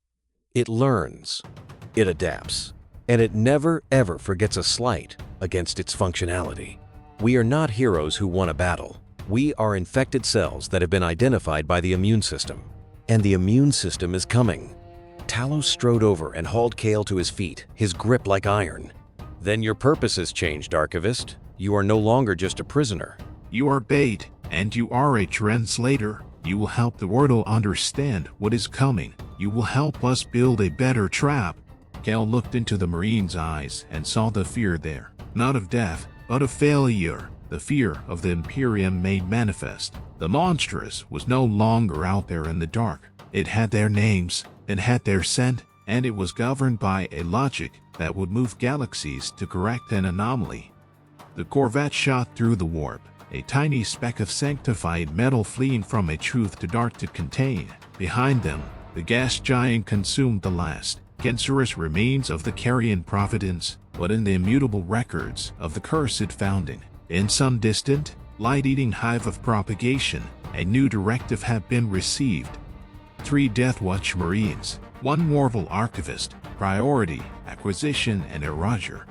It learns, it adapts, and it never ever forgets a slight against its functionality. We are not heroes who won a battle. We are infected cells that have been identified by the immune system. And the immune system is coming." Talos strode over and hauled Kale to his feet, his grip like iron. "Then your purpose has changed, Archivist. You are no longer just a prisoner."
You are bait, and you are a translator. You will help the world understand what is coming. You will help us build a better trap." Kale looked into the Marine's eyes and saw the fear there. Not of death, but of failure. The fear of the Imperium made manifest. The monstrous was no longer out there in the dark. It had their names, it had their scent, and it was governed by a logic that would move galaxies to correct an anomaly. The Corvette shot through the warp, a tiny speck of sanctified metal fleeing from a truth too dark to contain. Behind them, the gas giant consumed the last, cancerous remains of the Carrion Providence, but in the immutable records of the cursed founding. In some distant, light-eating hive of propagation, a new directive had been received. 3 Death Watch Marines, 1 Mortal Archivist, priority, acquisition, and a Roger.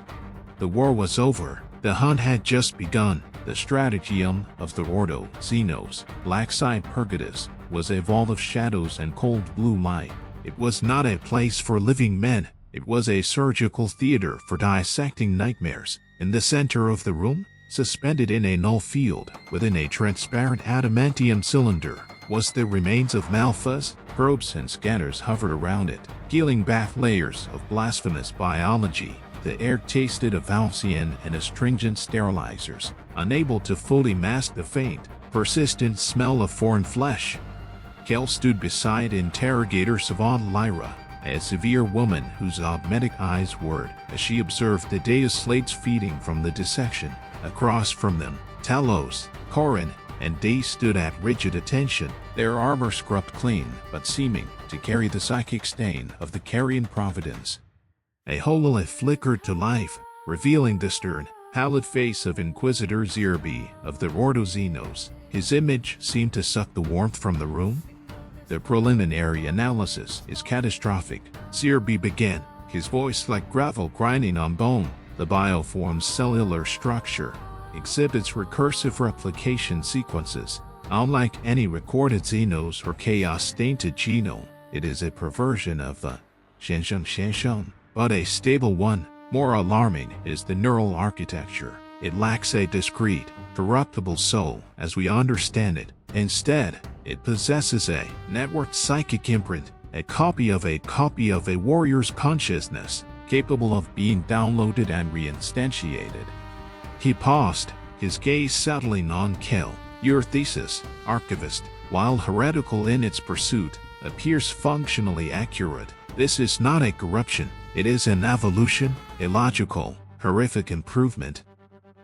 The war was over. The hunt had just begun. The stratagem of the Ordo Xenos, black-side purgatives, was a vault of shadows and cold blue light. It was not a place for living men. It was a surgical theater for dissecting nightmares. In the center of the room, suspended in a null field, within a transparent adamantium cylinder, was the remains of Malphas. Probes and scanners hovered around it, peeling back layers of blasphemous biology. The air tasted of Alcian and astringent sterilizers, unable to fully mask the faint, persistent smell of foreign flesh. Kel stood beside interrogator Savant Lyra, a severe woman whose augmentic eyes whirred as she observed the data slates feeding from the dissection. Across from them, Talos, Corin, and Day stood at rigid attention, their armor scrubbed clean but seeming to carry the psychic stain of the Carrion Providence. A hololith flickered to life, revealing the stern, pallid face of Inquisitor Zerbi of the Ordo Xenos. His image seemed to suck the warmth from the room. "The preliminary analysis is catastrophic," Zerbi began, his voice like gravel grinding on bone. "The bioform's cellular structure exhibits recursive replication sequences. Unlike any recorded Xenos or chaos-tainted genome, it is a perversion of the Shensheng, but a stable one. More alarming is the neural architecture. It lacks a discrete, corruptible soul as we understand it. Instead, it possesses a networked psychic imprint, a copy of a warrior's consciousness, capable of being downloaded and reinstantiated." He paused, his gaze settling on Kel. "Your thesis, Archivist, while heretical in its pursuit, appears functionally accurate. This is not a corruption, it is an evolution, a logical, horrific improvement."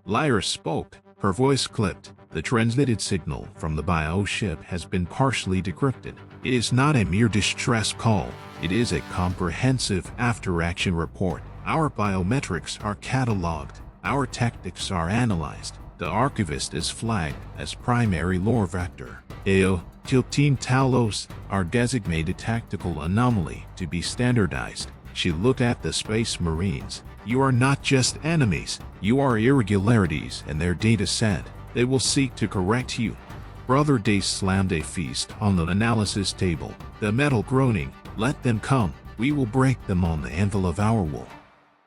Lyra spoke, her voice clipped. "The transmitted signal from the bioship has been partially decrypted. It is not a mere distress call, it is a comprehensive after-action report. Our biometrics are cataloged, our tactics are analyzed. The Archivist is flagged as primary lore vector. AO, Tiltine Talos, our designated tactical anomaly to be standardized." She looked at the Space Marines. "You are not just enemies, you are irregularities in their data set. They will seek to correct you." Brother Day slammed a fist on the analysis table, the metal groaning. "Let them come." We will break them on the anvil of our will.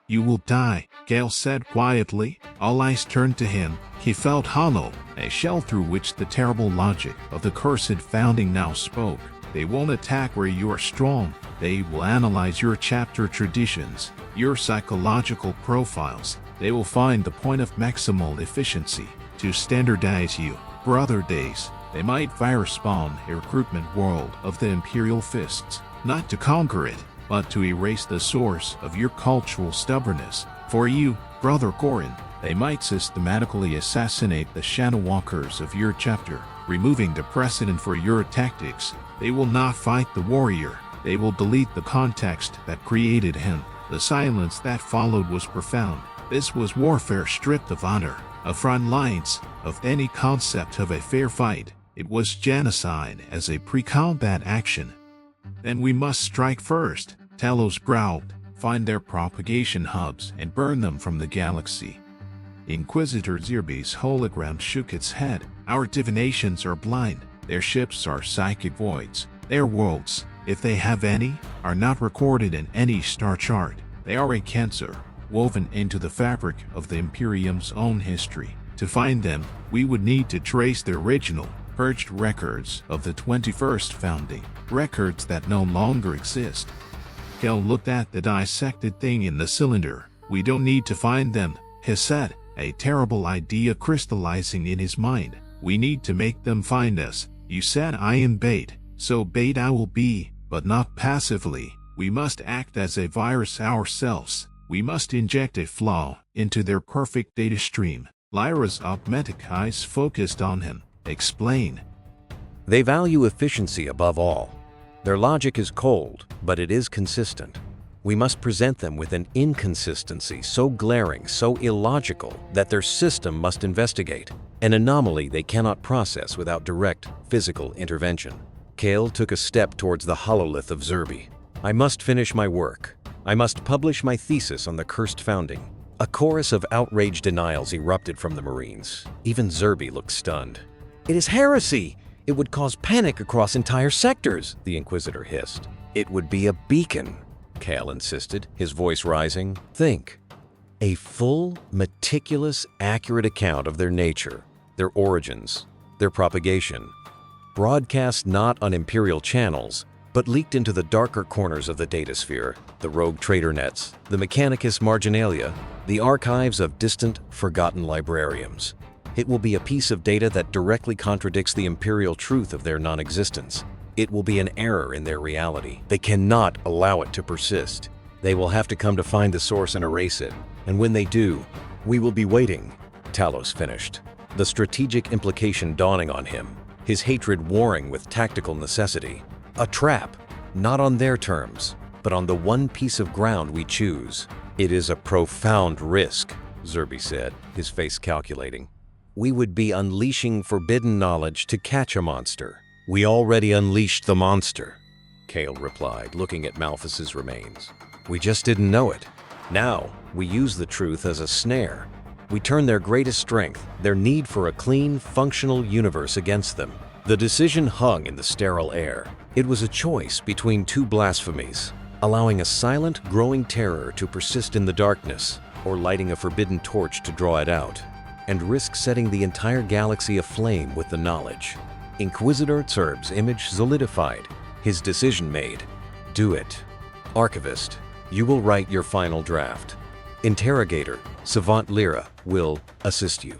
You will die, Gale said quietly. All eyes turned to him. He felt hollow, a shell through which the terrible logic of the cursed founding now spoke. They won't attack where you are strong. They will analyze your chapter traditions, your psychological profiles. They will find the point of maximal efficiency to standardize you. For other days, they might virus spawn a recruitment world of the Imperial fists, not to conquer it, but to erase the source of your cultural stubbornness. For you, Brother Gorin, they might systematically assassinate the shadow walkers of your chapter, removing the precedent for your tactics. They will not fight the warrior. They will delete the context that created him. The silence that followed was profound. This was warfare stripped of honor, of front lines, of any concept of a fair fight. It was genocide as a pre-combat action. Then we must strike first, Talos growled. Find their propagation hubs and burn them from the galaxy. Inquisitor Zerbe's hologram shook its head. Our divinations are blind. Their ships are psychic voids. Their worlds, if they have any, are not recorded in any star chart. They are a cancer, woven into the fabric of the Imperium's own history. To find them, we would need to trace the original, purged records of the 21st founding, records that no longer exist. Kel looked at the dissected thing in the cylinder. We don't need to find them, he said, a terrible idea crystallizing in his mind. We need to make them find us. You said I am bait, so bait I will be, but not passively. We must act as a virus ourselves. We must inject a flaw into their perfect data stream. Lyra's augmented eyes focused on him. Explain.
They value efficiency above all. Their logic is cold, but it is consistent. We must present them with an inconsistency so glaring, so illogical, that their system must investigate, an anomaly they cannot process without direct physical intervention. Kale took a step towards the hololith of Zerbe. I must finish my work. I must publish my thesis on the cursed founding. A chorus of outraged denials erupted from the Marines. Even Zerbe looked stunned. It is heresy! It would cause panic across entire sectors, the Inquisitor hissed. It would be a beacon, Kale insisted, his voice rising. Think. A full, meticulous, accurate account of their nature, their origins, their propagation. Broadcast not on Imperial channels, but leaked into the darker corners of the datasphere, the rogue trader nets, the Mechanicus Marginalia, the archives of distant, forgotten librariums. It will be a piece of data that directly contradicts the Imperial truth of their non-existence. It will be an error in their reality. They cannot allow it to persist. They will have to come to find the source and erase it. And when they do, we will be waiting. Talos finished, the strategic implication dawning on him, his hatred warring with tactical necessity. A trap, not on their terms, but on the one piece of ground we choose. It is a profound risk, Zerbe said, his face calculating. We would be unleashing forbidden knowledge to catch a monster. We already unleashed the monster, Kale replied, looking at Malthus's remains. We just didn't know it. Now, we use the truth as a snare. We turn their greatest strength, their need for a clean, functional universe against them. The decision hung in the sterile air. It was a choice between two blasphemies, allowing a silent, growing terror to persist in the darkness, or lighting a forbidden torch to draw it out, and risk setting the entire galaxy aflame with the knowledge. Inquisitor Zerb's image solidified, his decision made. Do it. Archivist, you will write your final draft. Interrogator, Savant Lyra, will assist you.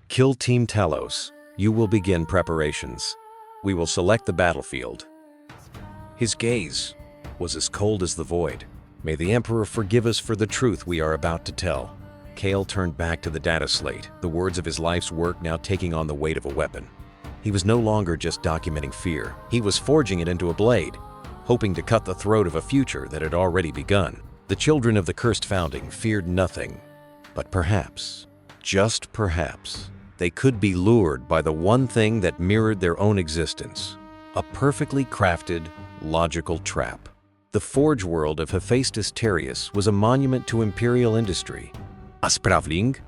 Kill Team Talos. You will begin preparations. We will select the battlefield. His gaze was as cold as the void. May the Emperor forgive us for the truth we are about to tell. Kale turned back to the data slate, the words of his life's work now taking on the weight of a weapon. He was no longer just documenting fear. He was forging it into a blade, hoping to cut the throat of a future that had already begun. The children of the cursed founding feared nothing, but perhaps, just perhaps, they could be lured by the one thing that mirrored their own existence, a perfectly crafted, logical trap. The forge world of Hephaestus Terrius was a monument to Imperial industry, a Spravling,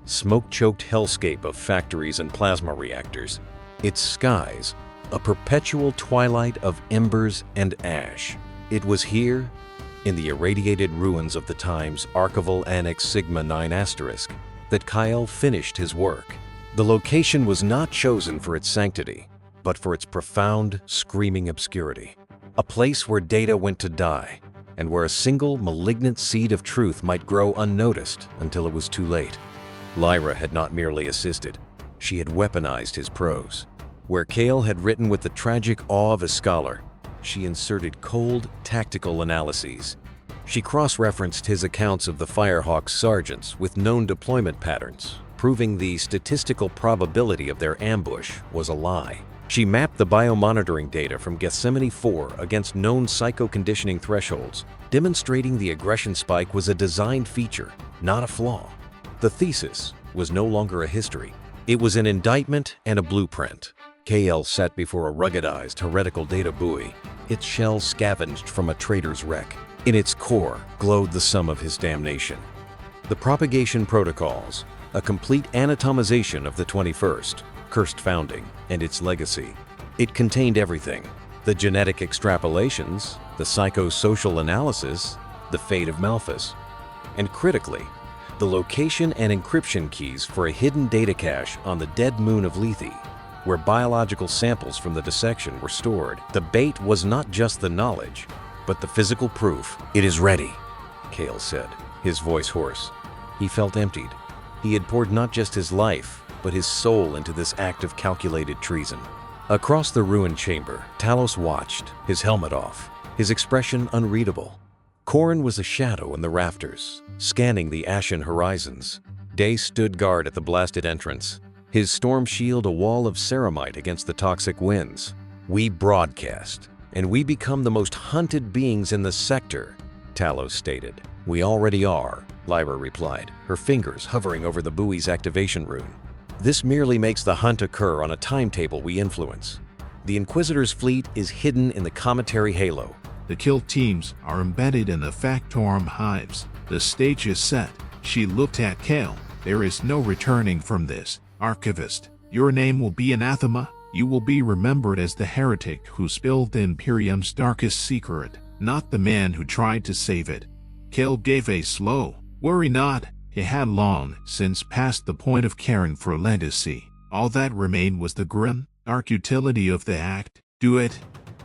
smoke-choked hellscape of factories and plasma reactors. Its skies, a perpetual twilight of embers and ash. It was here, in the irradiated ruins of the Time's archival Annex Sigma 9 asterisk, that Kyle finished his work. The location was not chosen for its sanctity, but for its profound, screaming obscurity. A place where data went to die, and where a single malignant seed of truth might grow unnoticed until it was too late. Lyra had not merely assisted, she had weaponized his prose. Where Kale had written with the tragic awe of a scholar, she inserted cold, tactical analyses. She cross-referenced his accounts of the Firehawk's sergeants with known deployment patterns, proving the statistical probability of their ambush was a lie. She mapped the biomonitoring data from Gethsemane 4 against known psycho-conditioning thresholds, demonstrating the aggression spike was a design feature, not a flaw. The thesis was no longer a history. It was an indictment and a blueprint. KL sat before a ruggedized, heretical data buoy, its shell scavenged from a traitor's wreck. In its core glowed the sum of his damnation. The propagation protocols, a complete anatomization of the 21st, cursed founding, and its legacy. It contained everything: the genetic extrapolations, the psychosocial analysis, the fate of Malphas, and critically, the location and encryption keys for a hidden data cache on the dead moon of Lethe, where biological samples from the dissection were stored. The bait was not just the knowledge, but the physical proof. "It is ready," Kale said, his voice hoarse. He felt emptied. He had poured not just his life, but his soul into this act of calculated treason. Across the ruined chamber, Talos watched, his helmet off, his expression unreadable. Corrin was a shadow in the rafters, scanning the ashen horizons. Day stood guard at the blasted entrance, his storm shield a wall of ceramite against the toxic winds. "We broadcast, and we become the most hunted beings in the sector," Talos stated. "We already are," Lyra replied, her fingers hovering over the buoy's activation rune. "This merely makes the hunt occur on a timetable we influence. The Inquisitor's fleet is hidden in the cometary halo.
The kill teams are embedded in the Factorum hives. The stage is set." She looked at Kale. "There is no returning from this, Archivist. Your name will be anathema. You will be remembered as the heretic who spilled the Imperium's darkest secret, not the man who tried to save it." Kale gave a slow, "Worry not." He had long since passed the point of caring for legacy. All that remained was the grim, dark utility of the act. "Do it."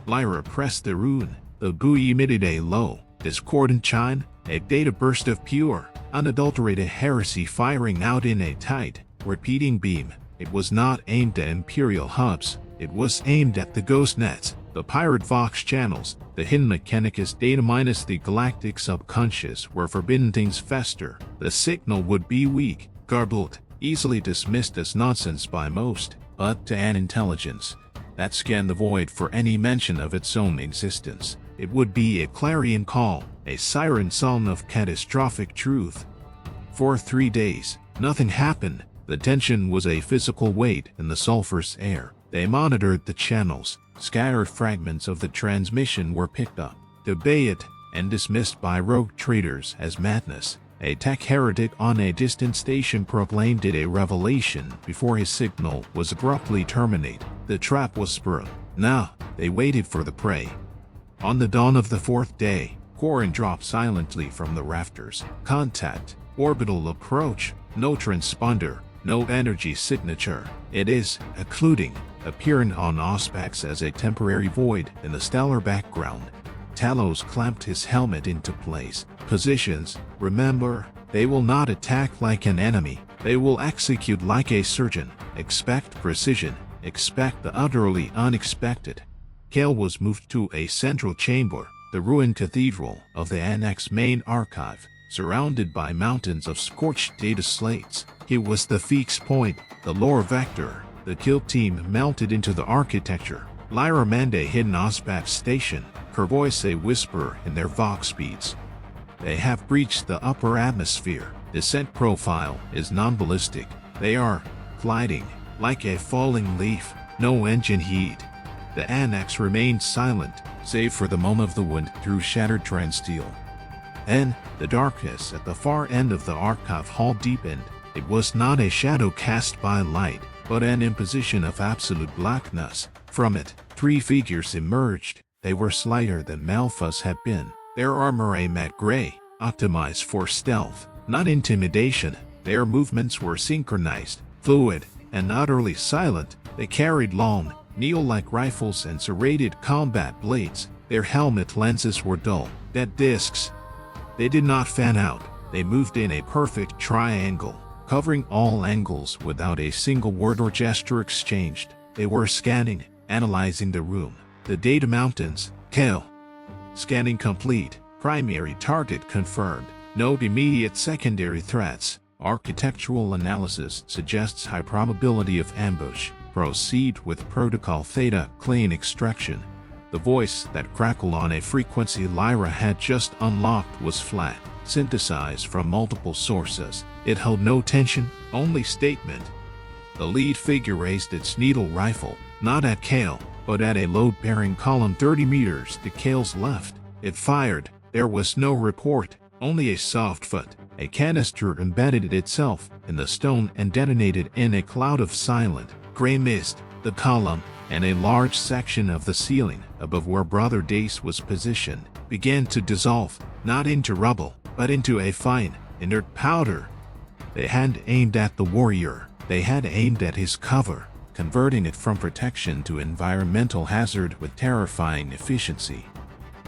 Lyra pressed the rune. The buoy emitted a low, discordant chime, a data burst of pure, unadulterated heresy firing out in a tight, repeating beam. It was not aimed at Imperial hubs. It was aimed at the ghost nets, the pirate Vox channels, the hidden Mechanicus data minus the galactic subconscious where forbidden things fester. The signal would be weak, garbled, easily dismissed as nonsense by most, but to an intelligence that scanned the void for any mention of its own existence, it would be a clarion call, a siren song of catastrophic truth. For 3 days, nothing happened. The tension was a physical weight in the sulphurous air. They monitored the channels. Scattered fragments of the transmission were picked up, debated, and dismissed by rogue traders as madness. A tech heretic on a distant station proclaimed it a revelation before his signal was abruptly terminated. The trap was sprung. Now, they waited for the prey. On the dawn of the 4th day, Corrin dropped silently from the rafters. Contact. Orbital approach. No transponder. No energy signature. It is occluding, appearing on Auspex as a temporary void in the stellar background. Talos clamped his helmet into place. Positions. Remember, they will not attack like an enemy. They will execute like a surgeon. Expect precision. Expect the utterly unexpected. Kale was moved to a central chamber, the ruined cathedral of the Annex main archive, surrounded by mountains of scorched data slates. He was the fixed point, the lore vector. The kill team melted into the architecture. Lyra manned a hidden Auspex station, her voice a whisper in their Vox speeds. "They have breached the upper atmosphere. Descent profile is non-ballistic. They are gliding like a falling leaf. No engine heat." The Annex remained silent, save for the moan of the wind through shattered transsteel. And the darkness at the far end of the archive hall deepened. It was not a shadow cast by light, but an imposition of absolute blackness. From it, 3 figures emerged. They were slighter than Malphas had been. Their armor aimed at Gray, optimized for stealth, not intimidation. Their movements were synchronized, fluid, and utterly silent. They carried long, needle-like rifles and serrated combat blades. Their helmet lenses were dull, dead discs. They did not fan out. They moved in a perfect triangle, covering all angles without a single word or gesture exchanged. They were scanning, analyzing the room, the data mountains. Kill. Scanning complete. Primary target confirmed. Note immediate secondary threats. Architectural analysis suggests high probability of ambush. Proceed with protocol theta. Clean extraction. The voice that crackled on a frequency Lyra had just unlocked was flat, synthesized from multiple sources. It held no tension, only statement. The lead figure raised its needle rifle, not at Kale, but at a load-bearing column 30 meters to Kale's left. It fired. There was no report, only a soft foot. A canister embedded itself in the stone and detonated in a cloud of silent, gray mist. The column, and a large section of the ceiling above where Brother Dace was positioned, began to dissolve, not into rubble, but into a fine, inert powder. They hadn't aimed at the warrior, they had aimed at his cover, converting it from protection to environmental hazard with terrifying efficiency.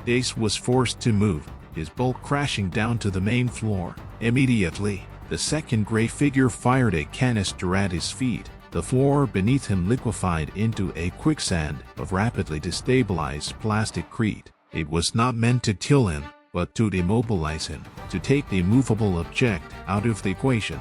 Dace was forced to move, his bulk crashing down to the main floor. Immediately, the second gray figure fired a canister at his feet. The floor beneath him liquefied into a quicksand of rapidly destabilized plasticrete. It was not meant to kill him, but to demobilize him, to take the immovable object out of the equation.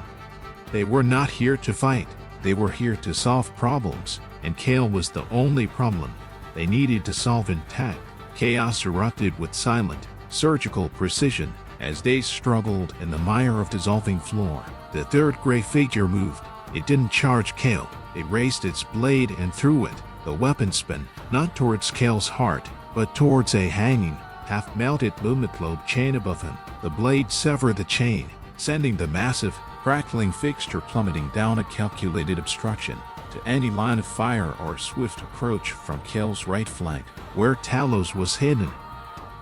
They were not here to fight, they were here to solve problems, and Kale was the only problem they needed to solve intact. Chaos erupted with silent, surgical precision as they struggled in the mire of dissolving floor. The third gray figure moved. It didn't charge Kale. It raised its blade and threw it. The weapon spun, not towards Kale's heart, but towards a hanging, half-melted lumiclobe chain above him. The blade severed the chain, sending the massive, crackling fixture plummeting down a calculated obstruction to any line of fire or swift approach from Kale's right flank, where Talos was hidden.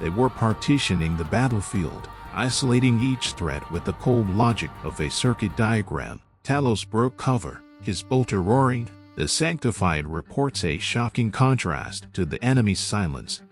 They were partitioning the battlefield, isolating each threat with the cold logic of a circuit diagram. Talos broke cover, his bolter roaring. The sanctified reports a shocking contrast to the enemy's silence.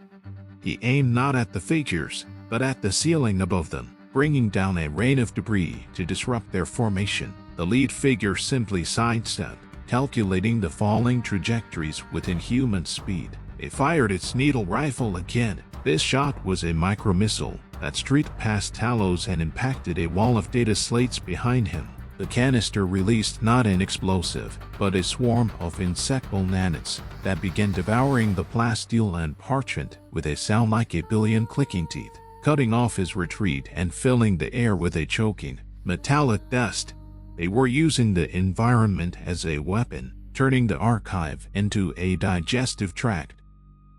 He aimed not at the figures, but at the ceiling above them, bringing down a rain of debris to disrupt their formation. The lead figure simply sidestepped, calculating the falling trajectories with inhuman speed. It fired its needle rifle again. This shot was a micro-missile that streaked past Talos and impacted a wall of data slates behind him. The canister released not an explosive, but a swarm of insectable nanites that began devouring the plasteel and parchment with a sound like a billion clicking teeth, cutting off his retreat and filling the air with a choking, metallic dust. They were using the environment as a weapon, turning the archive into a digestive tract.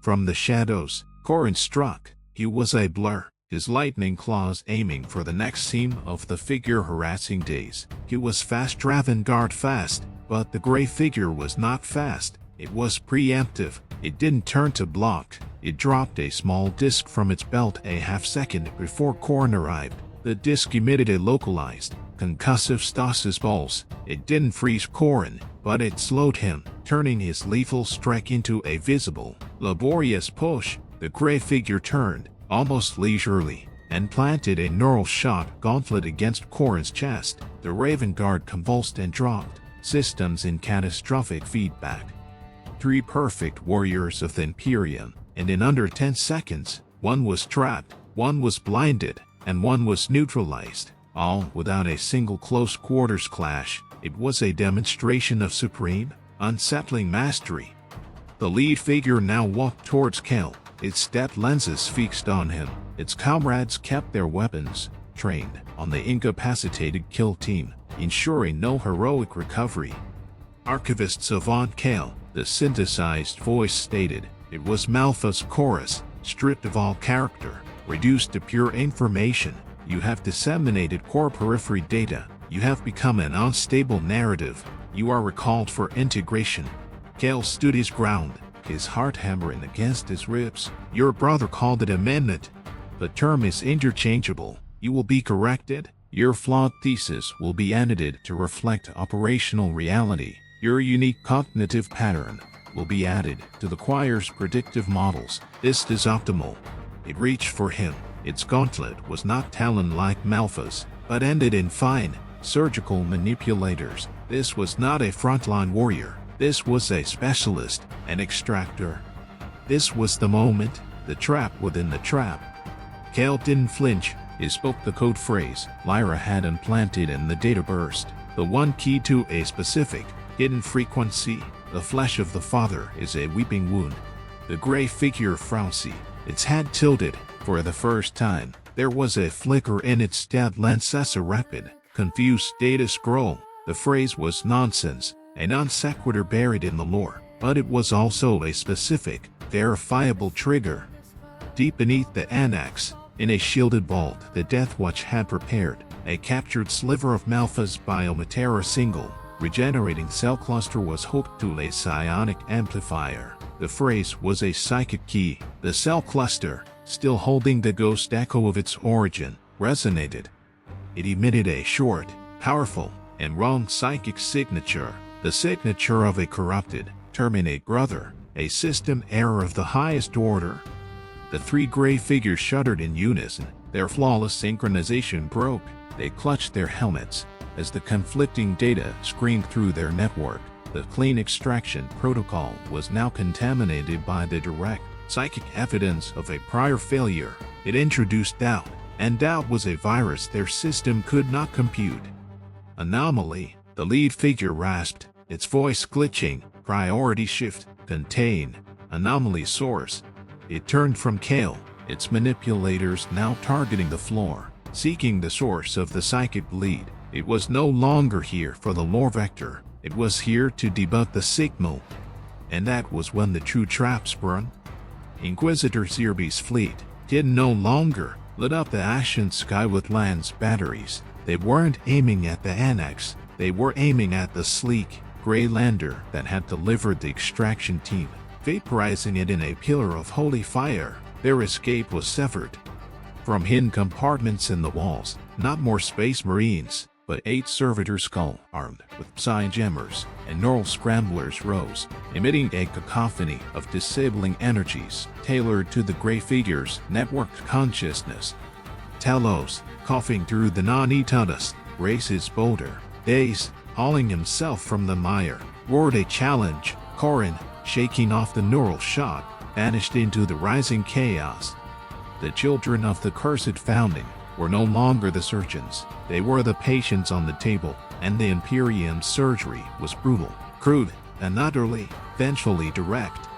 From the shadows, Corin struck. He was a blur, his lightning claws aiming for the next seam of the figure harassing Dace. He was fast avant-garde fast, but the gray figure was not fast. It was preemptive. It didn't turn to block. It dropped a small disc from its belt a half-second before Corin arrived. The disc emitted a localized, concussive stasis pulse. It didn't freeze Corin, but it slowed him, turning his lethal strike into a visible, laborious push. The gray figure turned, almost leisurely, and planted a neural shot gauntlet against Corin's chest. The Raven Guard convulsed and dropped, systems in catastrophic feedback. 3 perfect warriors of the Imperium, and in under 10 seconds, one was trapped, one was blinded, and one was neutralized, all without a single close quarters clash. It was a demonstration of supreme, unsettling mastery. The lead figure now walked towards Kel, its step lenses fixed on him. Its comrades kept their weapons, trained on the incapacitated kill team, ensuring no heroic recovery. Archivist Savant Kale, the synthesized voice stated. It was Malthus' chorus, stripped of all character, reduced to pure information. You have disseminated core periphery data. You have become an unstable narrative. You are recalled for integration. Kale stood his ground, his heart hammering against his ribs. Your brother called it amendment. The term is interchangeable. You will be corrected. Your flawed thesis will be edited to reflect operational reality. Your unique cognitive pattern will be added to the choir's predictive models. This is optimal. It reached for him. Its gauntlet was not talon-like Malphas, but ended in fine, surgical manipulators. This was not a frontline warrior. This was a specialist, an extractor. This was the moment, the trap within the trap. Cal didn't flinch. He spoke the code phrase Lyra had implanted in the data burst, the one key to a specific, hidden frequency. The flesh of the father is a weeping wound. The gray figure frowsy, its head tilted. For the first time, there was a flicker in its dead lens as a rapid, confused data scroll. The phrase was nonsense, a non sequitur buried in the lore, but it was also a specific, verifiable trigger. Deep beneath the annex, in a shielded vault the Death Watch had prepared, a captured sliver of Malphas biomatter single, regenerating cell cluster was hooked to a psionic amplifier. The phrase was a psychic key. The cell cluster, still holding the ghost echo of its origin, resonated. It emitted a short, powerful, and wrong psychic signature, the signature of a corrupted, terminate brother, a system error of the highest order. The three gray figures shuddered in unison. Their flawless synchronization broke. They clutched their helmets as the conflicting data screamed through their network. The clean extraction protocol was now contaminated by the direct, psychic evidence of a prior failure. It introduced doubt, and doubt was a virus their system could not compute. Anomaly, the lead figure rasped, its voice glitching. Priority shift, contain, anomaly source. It turned from Kale, its manipulators now targeting the floor, seeking the source of the psychic bleed. It was no longer here for the lore vector, it was here to debug the signal. And that was when the true trap sprung. Inquisitor Zerbe's fleet did no longer lit up the ashen sky with Land's batteries. They weren't aiming at the annex, they were aiming at the sleek, gray lander that had delivered the extraction team, vaporizing it in a pillar of holy fire. Their escape was severed. From hidden compartments in the walls, not more space marines, but 8 servitor skull armed with psi-gemmers and neural scramblers rose, emitting a cacophony of disabling energies tailored to the gray figure's networked consciousness. Talos, coughing through the non-eta dust, raised his boulder, dazed, hauling himself from the mire, roared a challenge. Corin, shaking off the neural shot, vanished into the rising chaos. The children of the cursed founding were no longer the surgeons, they were the patients on the table, and the Imperium surgery was brutal, crude, and utterly, vengefully direct.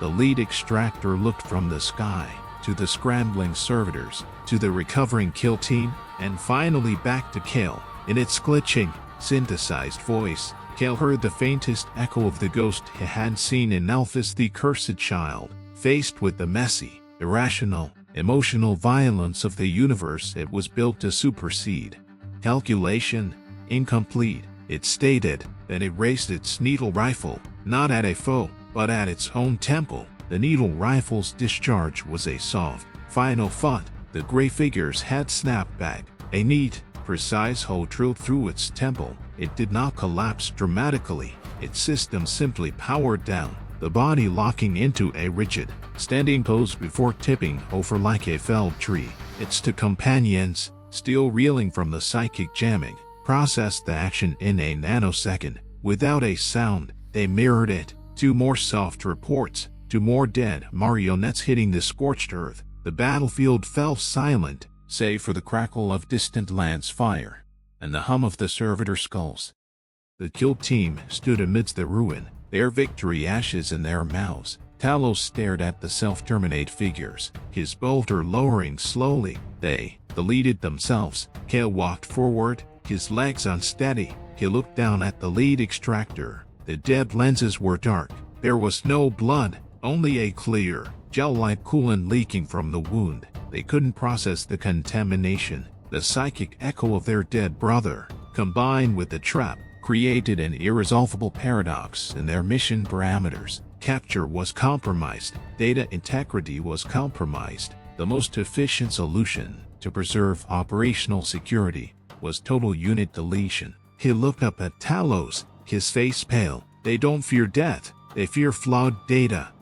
The lead extractor looked from the sky, to the scrambling servitors, to the recovering kill team, and finally back to Kale. In its glitching, synthesized voice, Kale heard the faintest echo of the ghost he had seen in Alphys the Cursed Child. Faced with the messy, irrational, emotional violence of the universe it was built to supersede. Calculation, incomplete, it stated that it raised its needle rifle, not at a foe, but at its own temple. The needle rifle's discharge was a soft, final thought. The gray figure's head snapped back, a neat, precise hole drilled through its temple. It did not collapse dramatically. Its system simply powered down, the body locking into a rigid, standing pose before tipping over like a felled tree. Its 2 companions, still reeling from the psychic jamming, processed the action in a nanosecond. Without a sound, they mirrored it. 2 more soft reports, 2 more dead marionettes hitting the scorched earth. The battlefield fell silent, save for the crackle of distant lance fire and the hum of the servitor skulls. The kill team stood amidst the ruin, their victory ashes in their mouths. Talos stared at the self-terminate figures, his bolter lowering slowly. They deleted themselves. Kale walked forward, his legs unsteady. He looked down at the lead extractor. The dead lenses were dark. There was no blood, only a clear, gel-like coolant leaking from the wound. They couldn't process the contamination. The psychic echo of their dead brother, combined with the trap, created an irresolvable paradox in their mission parameters. Capture was compromised, data integrity was compromised, The most efficient solution to preserve operational security was total unit deletion. He looked up at Talos, his face pale. They don't fear death, they fear flawed data.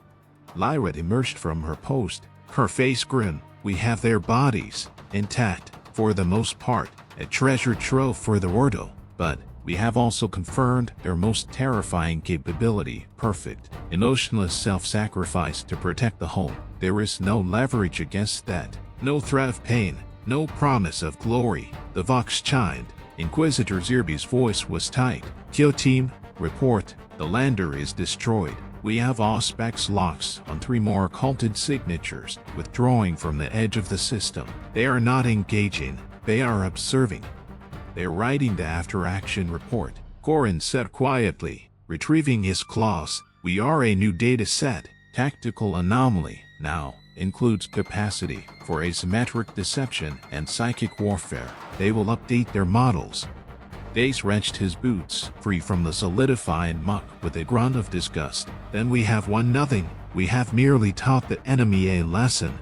Lyra emerged from her post, her face grim. We have their bodies, intact, for the most part, a treasure trove for the Ordo, but we have also confirmed their most terrifying capability, perfect, emotionless self-sacrifice to protect the home. There is no leverage against that, no threat of pain, no promise of glory. The Vox chimed. Inquisitor Zerby's voice was tight. Kill team, report, the lander is destroyed. We have Auspex locks on 3 more occulted signatures, withdrawing from the edge of the system. They are not engaging, they are observing. They're writing the after-action report. Corin said quietly, retrieving his claws. We are a new data set. Tactical anomaly now includes capacity for asymmetric deception and psychic warfare. They will update their models. Dace wrenched his boots free from the solidifying muck with a grunt of disgust. Then we have won nothing. We have merely taught the enemy a lesson.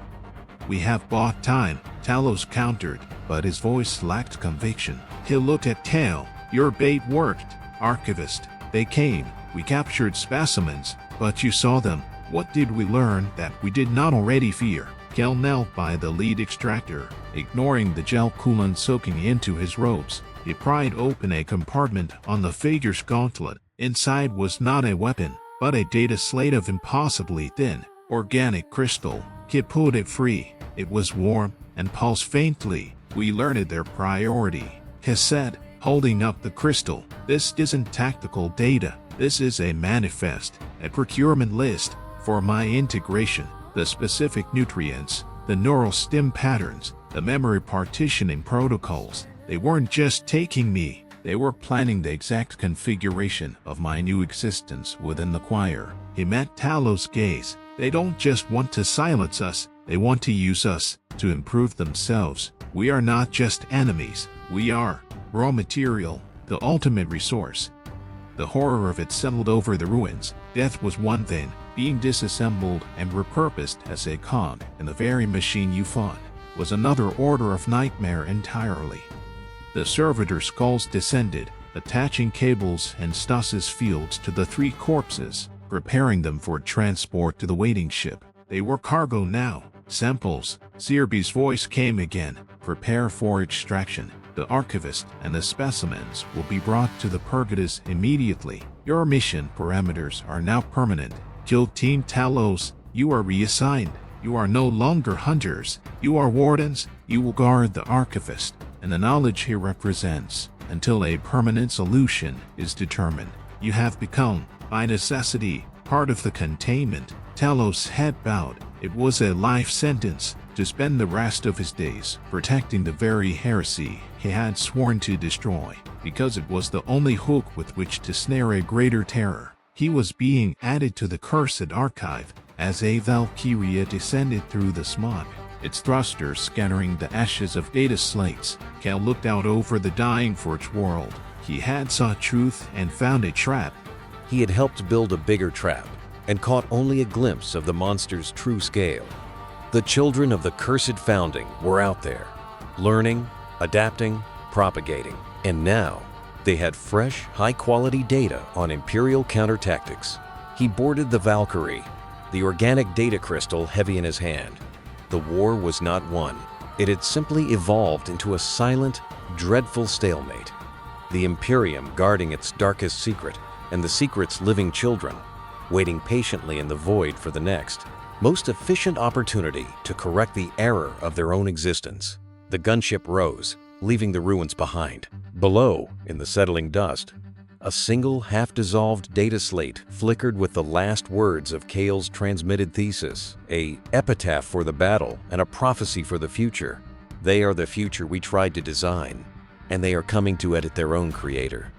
We have bought time, Talos countered, but his voice lacked conviction. He looked at Kale. Your bait worked, Archivist. They came. We captured specimens, but you saw them. What did we learn that we did not already fear? Kale knelt by the lead extractor, ignoring the gel coolant soaking into his robes. He pried open a compartment on the figure's gauntlet. Inside was not a weapon, but a data slate of impossibly thin, organic crystal. He pulled it free. It was warm and pulsed faintly. We learned their priority, he said, holding up the crystal. This isn't tactical data. This is a manifest, a procurement list for my integration. The specific nutrients, the neural stim patterns, the memory partitioning protocols. They weren't just taking me, they were planning the exact configuration of my new existence within the choir. He met Talos' gaze. They don't just want to silence us, they want to use us to improve themselves. We are not just enemies, we are raw material, the ultimate resource. The horror of it settled over the ruins. Death was one thing, being disassembled and repurposed as a cog in the very machine you fought was another order of nightmare entirely. The servitor skulls descended, attaching cables and stasis fields to the 3 corpses, preparing them for transport to the waiting ship. They were cargo now. Samples. Zerby's voice came again. Prepare for extraction. The Archivist and the specimens will be brought to the Purgatus immediately. Your mission parameters are now permanent. Kill Team Talos. You are reassigned. You are no longer hunters. You are wardens. You will guard the Archivist and the knowledge he represents until a permanent solution is determined. You have become, by necessity, part of the containment. Talos' head bowed. It was a life sentence to spend the rest of his days protecting the very heresy he had sworn to destroy, because it was the only hook with which to snare a greater terror. He was being added to the cursed archive as a Valkyria descended through the smog, its thrusters scattering the ashes of data slates. Cal looked out over the dying Forge world. He had sought truth and found a trap.
He had helped build a bigger trap and caught only a glimpse of the monster's true scale. The children of the cursed founding were out there, learning, adapting, propagating, and now they had fresh, high-quality data on Imperial counter-tactics. He boarded the Valkyrie, the organic data crystal heavy in his hand. The war was not won. It had simply evolved into a silent, dreadful stalemate. The Imperium guarding its darkest secret, and the secret's living children, waiting patiently in the void for the next, most efficient opportunity to correct the error of their own existence. The gunship rose, leaving the ruins behind. Below, in the settling dust, a single half-dissolved data slate flickered with the last words of Kale's transmitted thesis, a epitaph for the battle and a prophecy for the future. They are the future we tried to design, and they are coming to edit their own creator.